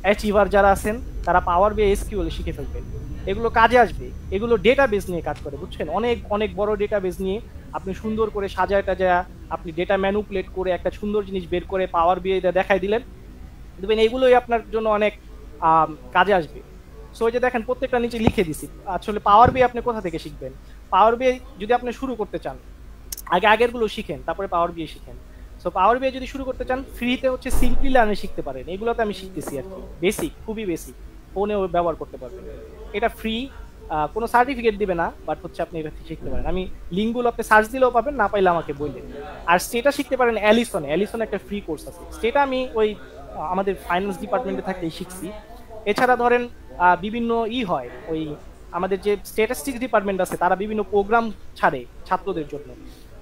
অ্যাচিভার যারা আছেন, তারা পাওয়ার বিআই এসকিউএল শিখে ফেলবেন। এগুলো কাজে আসবে, এগুলো ডেটাবেস নিয়ে কাজ করে, বুঝছেন। অনেক অনেক বড় ডেটাবেস নিয়ে আপনি সুন্দর করে সাজায় টাজায় আপনি ডেটা ম্যানুপুলেট করে একটা সুন্দর জিনিস বের করে পাওয়ার বিআই দেখাই দিলেন, দেখবেন এগুলোই আপনার জন্য অনেক কাজে আসবে। সো ওই যে দেখেন প্রত্যেকটা নিচে লিখে দিছি। আসলে পাওয়ার বিআই আপনি কোথা থেকে শিখবেন? পাওয়ার বিআই যদি আপনি শুরু করতে চান, আগেরগুলো শিখেন, তারপরে পাওয়ার বিআই শিখেন। সো পাওয়ার বিআই যদি শুরু করতে চান, ফ্রিতে হচ্ছে সিম্পলি লার্নে শিখতে পারেন। এগুলোতে আমি শিখতেছি আর কি, বেসিক, খুবই বেসিক, ফোনেও ব্যবহার করতে পারবেন। এটা ফ্রি, কোনো সার্টিফিকেট দিবে না, বাট হচ্ছে আপনি এটা শিখতে পারেন। আমি লিঙ্কগুলো আপনি সার্চ দিলেও পাবেন, না পাইলে আমাকে বললেন। আর স্টেটা শিখতে পারেন অ্যালিসনে একটা ফ্রি কোর্স আছে। স্টেটা আমি ওই আমাদের ফাইন্যান্স ডিপার্টমেন্টে থাকতেই শিখছি। এছাড়া ধরেন বিভিন্ন হয়, ওই আমাদের যে স্ট্যাটিস্টিক্স ডিপার্টমেন্ট আছে, তারা বিভিন্ন প্রোগ্রাম ছাড়ে ছাত্রদের জন্য।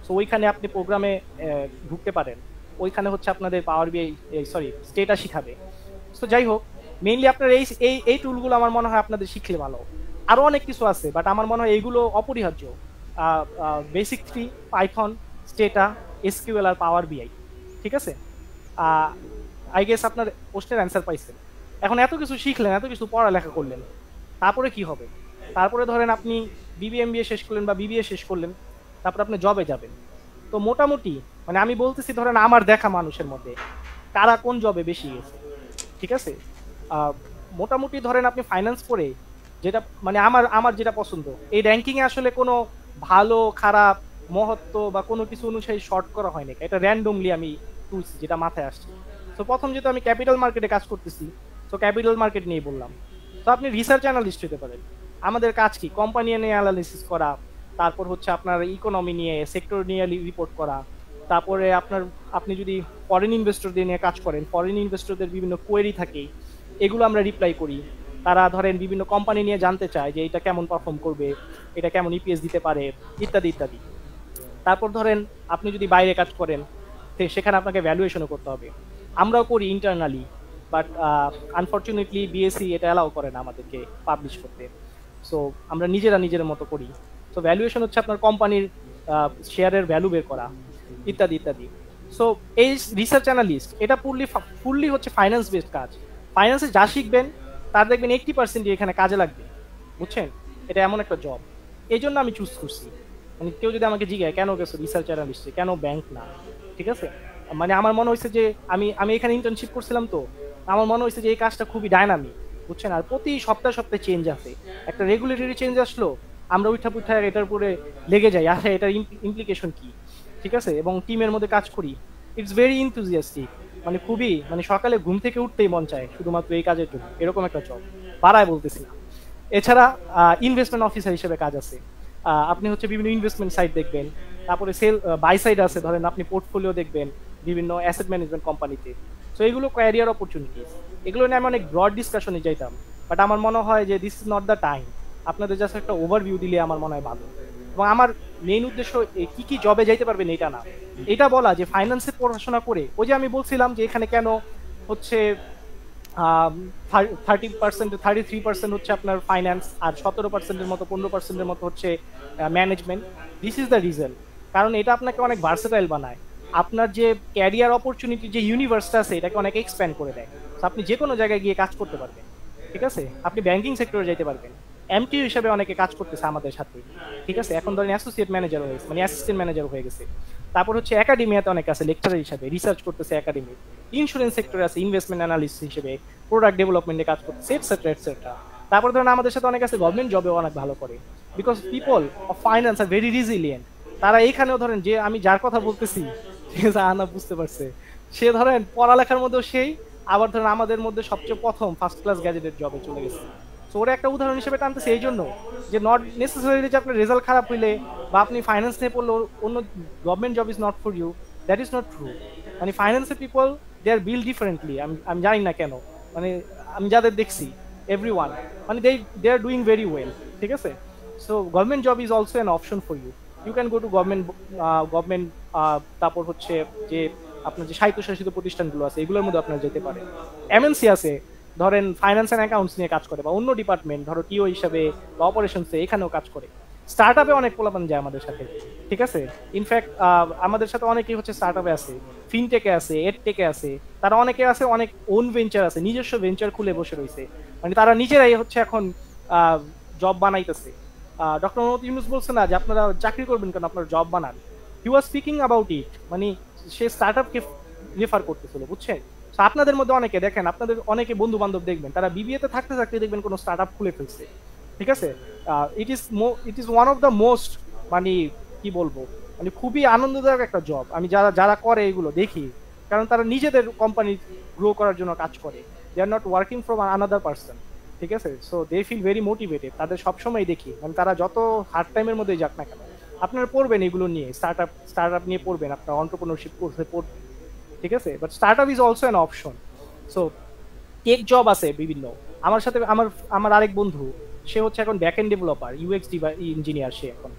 সো ওইখানে আপনি প্রোগ্রামে ঢুকতে পারেন। ওইখানে হচ্ছে আপনাদের পাওয়ার বিআই স্টেটা শিখাবে। তো যাই হোক, মেইনলি আপনার এই এই এই টুলগুলো আমার মনে হয় আপনাদের শিখলে ভালো। আরো অনেক কিছু আছে, বাট আমার মনে হয় এইগুলো অপরিহার্য। বেসিক 3, পাইথন, স্টেটা, এসকিউএল আর পাওয়ার বিআই। ঠিক আছে, আই গেস আপনার প্রশ্নের অ্যান্সার পাইছেন। এখন এত কিছু শিখলেন, এত কিছু পড়ালেখা করলেন, তারপরে কি হবে? তারপরে ধরেন আপনি বিবিএমবিএ শেষ করলেন বা বিবিএ শেষ করলেন, তারপরে আপনি জবে যাবেন। তো মোটামুটি মানে আমি বলতেছি ধরেন আমার দেখা মানুষের মধ্যে কারা কোন জবে বেশি গেছে। ঠিক আছে, মোটামুটি ধরেন আপনি ফাইন্যান্স পড়ে যেটা মানে আমার যেটা পছন্দ, এই র্যাঙ্কিং এ আসলে কোনো ভালো খারাপ মহত্ব বা কোনো কিছু অনুসারে শর্ট করা হয় না, এটা র্যান্ডমলি আমি তুলছি যেটা মাথায় আসছে। তো প্রথম যেহেতু আমি ক্যাপিটাল মার্কেটে কাজ করতেছি, তো ক্যাপিটাল মার্কেট নিয়ে বললাম। তো আপনি রিসার্চ অ্যানালিস্ট হতে পারেন। আমাদের কাজ কি? কোম্পানি নিয়ে অ্যানালিসিস করা, তারপর হচ্ছে আপনার ইকোনমি নিয়ে, সেক্টর নিয়ে রিপোর্ট করা, তারপরে আপনি যদি ফরেন ইনভেস্টরদের নিয়ে কাজ করেন, ফরেন ইনভেস্টরদের বিভিন্ন কোয়েরি থাকে, এগুলো আমরা রিপ্লাই করি। তারা ধরেন বিভিন্ন কোম্পানি নিয়ে জানতে চায় যে এটা কেমন পারফর্ম করবে, এটা কেমন ইপিএস দিতে পারে, ইত্যাদি ইত্যাদি। তারপর ধরেন আপনি যদি বাইরে কাজ করেন, সেখানে আপনাকে ভ্যালুয়েশনও করতে হবে। আমরাও করি ইন্টারনালি, বাট আনফর্চুনেটলি বিএসসি এটা অ্যালাউ করে না আমাদেরকে পাবলিশ করতে। সো আমরা নিজের মতো করি। সো ভ্যালুয়েশন হচ্ছে আপনার কোম্পানির শেয়ারের ভ্যালু বের করা, ইত্যাদি ইত্যাদি। সো এই রিসার্চ অ্যানালিস্ট এটা ফুললি হচ্ছে ফাইন্যান্স বেসড কাজ। ফাইন্যান্সে যা শিখবেন তার দেখবেন 80% এখানে কাজে লাগবে, বুঝছেন? এটা এমন একটা জব, এই জন্য আমি চুজ করছি। মানে কেউ যদি আমাকে জিজ্ঞাসা কেন গেছো রিসার্চ অ্যানালিস্টে, কেন ব্যাংক না, ঠিক আছে, মানে আমার মনে হয়েছে যে আমি এখানে ইন্টার্নশিপ করছিলাম, তো আমার মনে হয়েছে যে এই কাজটা খুবই ডাইনামিক, বুঝছেন? আর প্রতি সপ্তাহে চেঞ্জ আছে, একটা রেগুলেটরি চেঞ্জ আসলো, আমরা উঠা এটার উপরে লেগে যাই, আসে এটার ইমপ্লিকেশন কি, ঠিক আছে, এবং টিমের মধ্যে কাজ করি। ইটস ভেরি ইনথুজিয়াস্টিক, মানে খুবই, মানে সকালে ঘুম থেকে উঠতেই মন চায় শুধুমাত্র এই কাজের জন্য, এরকম একটা জব, পাড়ায় বলতেছি না। এছাড়া ইনভেস্টমেন্ট অফিসার হিসেবে কাজ আছে। আপনি হচ্ছে বিভিন্ন ইনভেস্টমেন্ট সাইট দেখবেন, তারপরে বাই সাইড আছে, ধরেন আপনি পোর্টফোলিও দেখবেন বিভিন্ন অ্যাসেট ম্যানেজমেন্ট কোম্পানিতে। সো এগুলো ক্যারিয়ার অপরচুনিটিস, এগুলো নিয়ে আমি অনেক ব্রড ডিসকাশনে যাইতাম, বাট আমার মনে হয় যে this is not the time. আপনাদের জাস্ট একটা ওভারভিউ দিলে আমার মনে হয় ভালো। এবং আমার মেইন উদ্দেশ্য কি কি জবে যাইতে পারবেন এটা না, এটা বলা যে ফাইন্যান্সে পড়াশোনা করে, ওই যে আমি বলছিলাম যে এখানে কেন হচ্ছে 33% হচ্ছে আপনার ফাইন্যান্স, আর 17%-এর মতো 15%-এর মতো হচ্ছে management. This is the reason, কারণ এটা আপনাকে অনেক ভার্সেটাইল বানায়। আপনার যে ক্যারিয়ার অপরচুনিটি যে ইউনিভার্সটা আছে এটাকে অনেক এক্সপ্যান্ড করে দেয়। আপনি যে কোনো জায়গায় গিয়ে কাজ করতে পারবেন, ঠিক আছে, আপনি ব্যাংকিং সেক্টরে যাইতে পারবেন। এমটিও হিসেবে অনেকে কাজ করতেছে আমাদের সাথে, ঠিক আছে, এখন ধরেন অ্যাসোসিয়েট ম্যানেজার হয়ে গেছে, মানে অ্যাসিস্ট্যান্ট ম্যানেজার হয়ে গেছে। তারপর হচ্ছে একাডেমিয়াতে অনেক আছে লেকচারার হিসেবে, রিসার্চ করতেছে একাডেমি। ইন্স্যুরেন্স সেক্টরে আছে ইনভেস্টমেন্ট অ্যানালিস্ট হিসেবে, প্রোডাক্ট ডেভেলপমেন্টে কাজ করতেছে, এটসেট্রা এটসেট্রা। তারপর ধরেন আমাদের সাথে অনেক আছে গভর্নমেন্ট জবেও অনেক ভালো করে, because people of finance are very resilient. তারা এইখানেও ধরেন যে আমি যার কথা বলতেছি আনা বুঝতে পারছে, সে ধরেন পড়ালেখার মধ্যেও সেই, আবার ধরেন আমাদের মধ্যে সবচেয়ে প্রথম ফার্স্ট ক্লাস গ্যাজেটের জবে চলে গেছে। সো ওরা একটা উদাহরণ হিসেবে টানতেছে এই জন্য যে নট নেসেসারিলি যে আপনার রেজাল্ট খারাপ হইলে বা আপনি ফাইন্যান্স নিয়ে পড়লে অন্য government job is not for you, that is not true. মানে ফাইন্যান্সের people they are build differently, আমি জানি না কেন, মানে আমি যাদের দেখছি এভরিওয়ান মানে they are doing very well, ঠিক আছে। So government job is also an option for you, you can go to government. তারপর হচ্ছে যে আপনার যে স্বায়ত্তশাসিত প্রতিষ্ঠানগুলো আছে এগুলোর মধ্যে আপনারা যেতে পারেন। এমএনসি আছে ধরেন ফাইন্যান্স অ্যান্ড অ্যাকাউন্টস নিয়ে কাজ করে, বা অন্য ডিপার্টমেন্ট ধরো টিও হিসাবে বা অপারেশনসে এখানেও কাজ করে। স্টার্ট আপে অনেক পোলাপান যায় আমাদের সাথে, ঠিক আছে। ইনফ্যাক্ট আমাদের সাথে অনেকেই হচ্ছে স্টার্ট আপে আছে, ফিনটেকে আছে, এডটেকে আছে, তারা অনেকে আছে অনেক ওন ভেঞ্চার আছে, নিজস্ব ভেঞ্চার খুলে বসে রয়েছে, মানে তারা নিজেরাই হচ্ছে এখন জব বানাইতেছে। ডক্টর মোহাম্মদ ইউনূস বলছে না যে আপনারা চাকরি করবেন কেন, আপনারা জব বানান। হি ওয়াজ স্পিকিং অ্যাবাউট ইট, মানে সে স্টার্ট আপকে রেফার করতেছিল, বুঝছেন। আপনাদের মধ্যে অনেকে দেখেন, আপনাদের অনেকে বন্ধু বান্ধব দেখবেন তারা বিবিএতে থাকতে থাকতে দেখবেন কোনো স্টার্ট আপ খুলে ফেলছে, ঠিক আছে। ইট is one of the most, মানে কি বলবো, মানে খুবই আনন্দদায়ক একটা জব। আমি যারা করে এগুলো দেখি, কারণ তারা নিজেদের কোম্পানি গ্রো করার জন্য কাজ করে, they are not working from another person, ঠিক আছে। So they feel very motivated, তাদের সবসময় দেখি, মানে তারা যত হার্ড টাইমের মধ্যেই যাক না কেন, আপনারা পড়বেন এগুলো নিয়ে, স্টার্ট আপ নিয়ে পড়বেন, আপনার এন্টারপ্রেনারশিপ কোর্সে পড়বেন, ঠিক আছে। But startup is also an option. So tech job আছে বিভিন্ন। আমার সাথে আমার আরেক বন্ধু, সে হচ্ছে এখন back end developer, UX engineer সে এখন।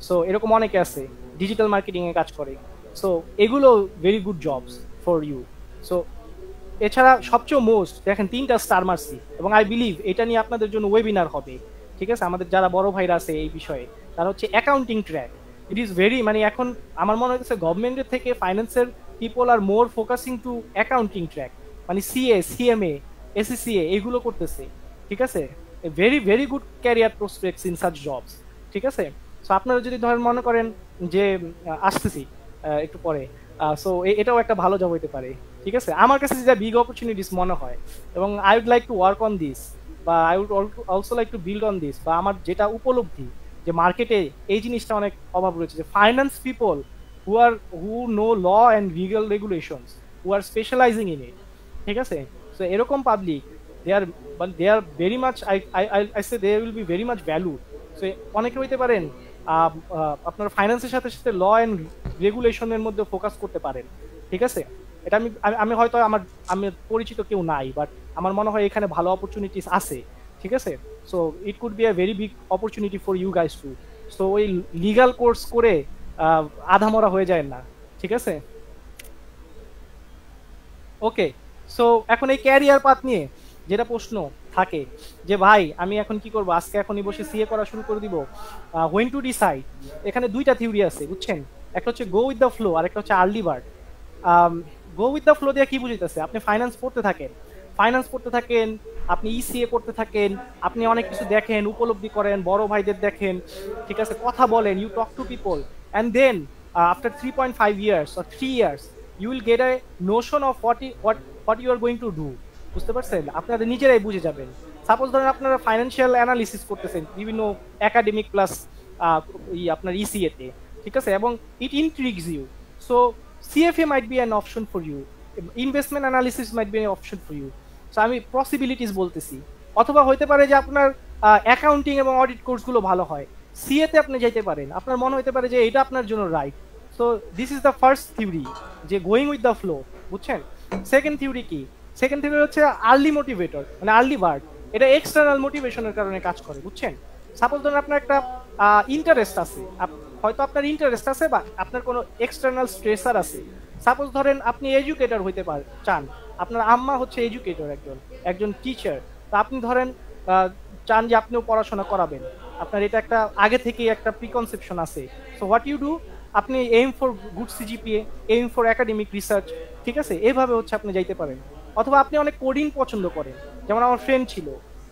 সো এরকম অনেকে আছে ডিজিটাল মার্কেটিং এ কাজ করে। সো এগুলো very good jobs. For you. So এছাড়া সবচেয়ে মোস্ট দেখেন 3টা স্টার মারছি, এবং আই বিলিভ এটা নিয়ে আপনাদের জন্য ওয়েবিনার হবে, ঠিক আছে? আমাদের যারা বড় ভাইরা আছে এই বিষয়ে, তারা হচ্ছে accounting track. It is very, মানে এখন আমার মনে হচ্ছে গভর্নমেন্টের থেকে ফাইন্যান্সের পিপল আর মোর ফোকাসিং টু অ্যাকাউন্টিং ট্র্যাক, মানে সিএ, সিএমএ, এসিসিএ এইগুলো করতেছে, ঠিক আছে? Very very good career prospects in such jobs, ঠিক আছে? সো আপনারা যদি ধরেন মনে করেন যে আসতেছি একটু পরে, সো এটাও একটা ভালো জব হইতে পারে, ঠিক আছে? আমার কাছে যেটা বিগ অপরচুনিটিস মনে হয়, এবং I would like to work on this, বা I would also like to build on this, বা আমার যেটা উপলব্ধি যে মার্কেটে এই জিনিসটা অনেক অভাব রয়েছে, যে finance people who know law and legal regulations, who are specializing in it, ঠিক আছে? সো এরকম public they are very much, I say they will be very much valued. So অনেকে হইতে পারেন আপনার ফাইন্যান্সের সাথে সাথে ল অ্যান্ড রেগুলেশনের মধ্যে ফোকাস করতে পারেন, ঠিক আছে? এটা আমি হয়তো আমি পরিচিত কেউ নাই, বাট আমার মনে হয় এখানে ভালো অপরচুনিটিস আছে, ঠিক আছে? So it could be a very big opportunity for you guys too. So ওই লিগাল কোর্স করে আধামরা হয়ে যায় না, ঠিক আছে? ওকে, সো এখন এই ক্যারিয়ার পাথ নিয়ে যেটা প্রশ্ন থাকে যে ভাই আমি এখন কি করব, আজকে এখনই বসে সিএ করা শুরু করে দিব, হোয়েন টু ডিসাইড? এখানে দুইটা থিওরি আছে, বুঝছেন? একটা হচ্ছে গো উইথ দ্য ফ্লো, আর একটা হচ্ছে early bird. Go with the flow দিয়ে কি বুঝাইতেছে? আপনি ফাইন্যান্স পড়তে থাকেন, আপনি ইসিএ করতে থাকেন, আপনি অনেক কিছু দেখেন, উপলব্ধি করেন, বড় ভাইদের দেখেন, ঠিক আছে, কথা বলেন, you talk to people, and then after 3.5 years or 3 years you will get a notion of what you are going to do, বুঝতে পারছেন? আপনারা নিজেরাই বুঝে যাবেন। সাপোজ ধরেন আপনারা ফাইন্যান্সিয়াল অ্যানালিসিস করতেছেন বিভিন্ন একাডেমিক প্লাস আপনার ইসিএ তে, ঠিক আছে, এবং it intrigues you, so CFA might be an option for you, investment analysis might be an option for you. So আমি পসিবিলিটিস বলতেছি। অথবা হইতে পারে যে আপনার অ্যাকাউন্টিং এবং অডিট কোর্সগুলো ভালো হয়, সিএ তে আপনি যেতে পারেন, আপনার মনে হইতে পারে যে এটা আপনার জন্য right. So this is the first theory, যে গোয়িং উইথ দ্য ফ্লো, বুঝছেন? সেকেন্ড থিওরি কি? সেকেন্ড থিওরি হচ্ছে আর্লি মোটিভেটর, মানে আর্লি বার্ড। এটা এক্সটার্নাল মোটিভেশনের কারণে কাজ করে, বুঝছেন? সাপোজ ধরুন আপনার একটা ইন্টারেস্ট আছে, হয়তো আপনার ইন্টারেস্ট আছে, বা আপনার কোনো এক্সটার্নাল স্ট্রেসার আছে। সাপোজ ধরেন আপনি এডুকেটর হইতে চান, আপনার আম্মা হচ্ছে এডুকেটর, একজন টিচার, তা আপনি ধরেন চান যে আপনিও পড়াশোনা করাবেন, আপনার এটা একটা আগে থেকেই একটা প্রিকনসেপশন আছে। সো হোয়াট ইউ ডু, আপনি aim for good CGPA, aim for academic research, ঠিক আছে, এইভাবে হচ্ছে আপনি যাইতে পারেন। অথবা আপনি অনেক কোডিং পছন্দ করেন, যেমন আমার ফ্রেন্ড ছিল,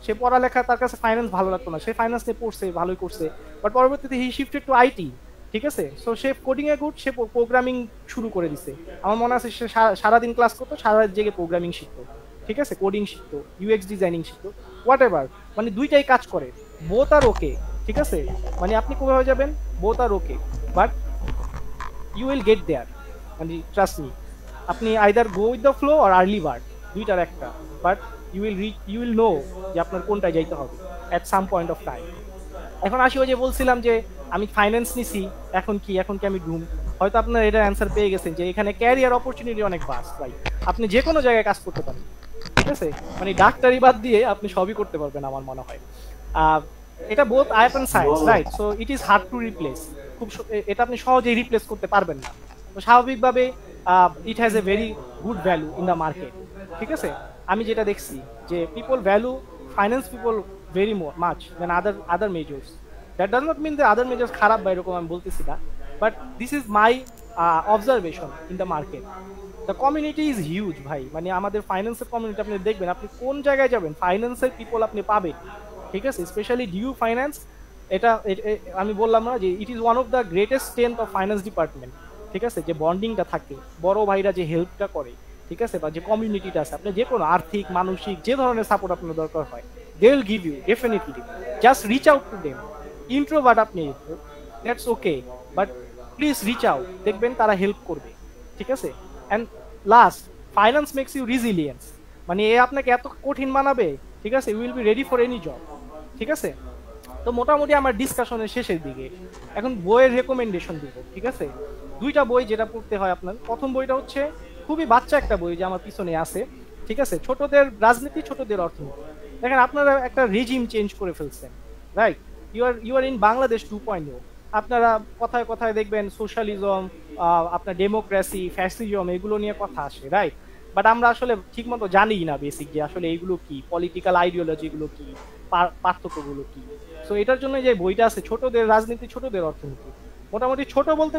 সে পড়ালেখা, তার কাছে ফাইন্যান্স ভালো লাগতো না, সে ফাইন্যান্স নিয়ে পড়ছে, ভালোই করছে, বাট পরবর্তীতে হি শিফটেড টু আইটি, ঠিক আছে? So say coding a good, say programming শুরু করে দিছে। আমার মনে আছে সে সারাদিন ক্লাস করতো, সারা রাত জেগে প্রোগ্রামিং শিখতো, ঠিক আছে, কোডিং শিখতো, ইউএক্স ডিজাইনিং শিখতো, হোয়াট এভার, মানে দুইটাই কাজ করে, বোথ আর ওকে, ঠিক আছে? মানে আপনি কোথাও যাবেন, both are okay, but you will get there, মানে ট্রাস্ট মি। আপনি either go with the flow or early bird, দুইটার একটা, বাট ইউ উইল নো যে আপনার কোনটায় যাইতে হবে at some point of time. এখন আসি, ওই যে বলছিলাম যে আমি ফাইন্যান্স নিছি, এখন কি আমি ডুম? হয়তো আপনার এটা অ্যান্সার পেয়ে গেছেন যে এখানে ক্যারিয়ার অপরচুনিটি অনেক ভাস্ট ভাই, আপনি যে কোনো জায়গায় কাজ করতে পারেন, ঠিক আছে? মানে ডাক্তারি বাদ দিয়ে আপনি সবই করতে পারবেন আমার মনে হয়। এটা both art and science, right? So it is hard to replace, এটা আপনি সহজেই রিপ্লেস করতে পারবেন না। তো স্বাভাবিকভাবে it has a very good value in the market, ঠিক আছে? আমি যেটা দেখছি যে people value finance people very much than other majors. That does not mean the other majors খারাপ বা এরকম আমি বলতেছি না, but this is my observation in the market. The community is huge ভাই, মানে আমাদের ফাইন্যান্সের কমিউনিটি আপনি দেখবেন, আপনি কোন জায়গায় যাবেন ফাইন্যান্সের পিপল আপনি পাবেন, ঠিক আছে? স্পেশালি ডিউ ফাইন্যান্স, এটা আমি বললাম না যে ইট is one of the greatest strength of finance department, ঠিক আছে? যে বন্ডিংটা থাকে, বড় ভাইরা যে হেল্পটা করে, ঠিক আছে, বা যে কমিউনিটিটা আছে, আপনি যে কোনো আর্থিক মানসিক যে ধরনের সাপোর্ট আপনার দরকার হয়, they will give you definitely. Just reach out to them. Introvert আপনি, that's okay, but please reach out, দেখবেন তারা হেল্প করবে, ঠিক আছে? And last, finance makes you resilience, মানে এ আপনাকে এত কঠিন বানাবে, ঠিক আছে, you will be ready for any job, ঠিক আছে? তো মোটামুটি আমার ডিসকাশনের শেষের দিকে, এখন বইয়ের রেকমেন্ডেশন দিব, ঠিক আছে? দুইটা বই যেটা পড়তে হয় আপনার, প্রথম বইটা হচ্ছে খুবই বাচ্চা একটা বই যে আমার পিছনে আছে, ঠিক আছে, ছোটদের রাজনীতি, ছোটদের অর্থনীতি। দেখেন আপনারা একটা রেজিম চেঞ্জ করে ফেলছেন, right? You are in Bangladesh 2.0, আপনারা কথায় কথায় দেখবেন সোশ্যালিজম, আপনার ডেমোক্রেসি, ফ্যাসিজম এগুলো নিয়ে কথা আসে, রাইট? বাট আমরা আসলে ঠিকমতো জানি না বেসিক যে আসলে এইগুলো কি, পলিটিক্যাল আইডিওলজি গুলো কি, পার্থক্যগুলো কি। সো এটার জন্য যে বইটা আছে ছোটদের রাজনীতি, ছোটদের অর্থনীতি, মোটামুটি ছোট বলতে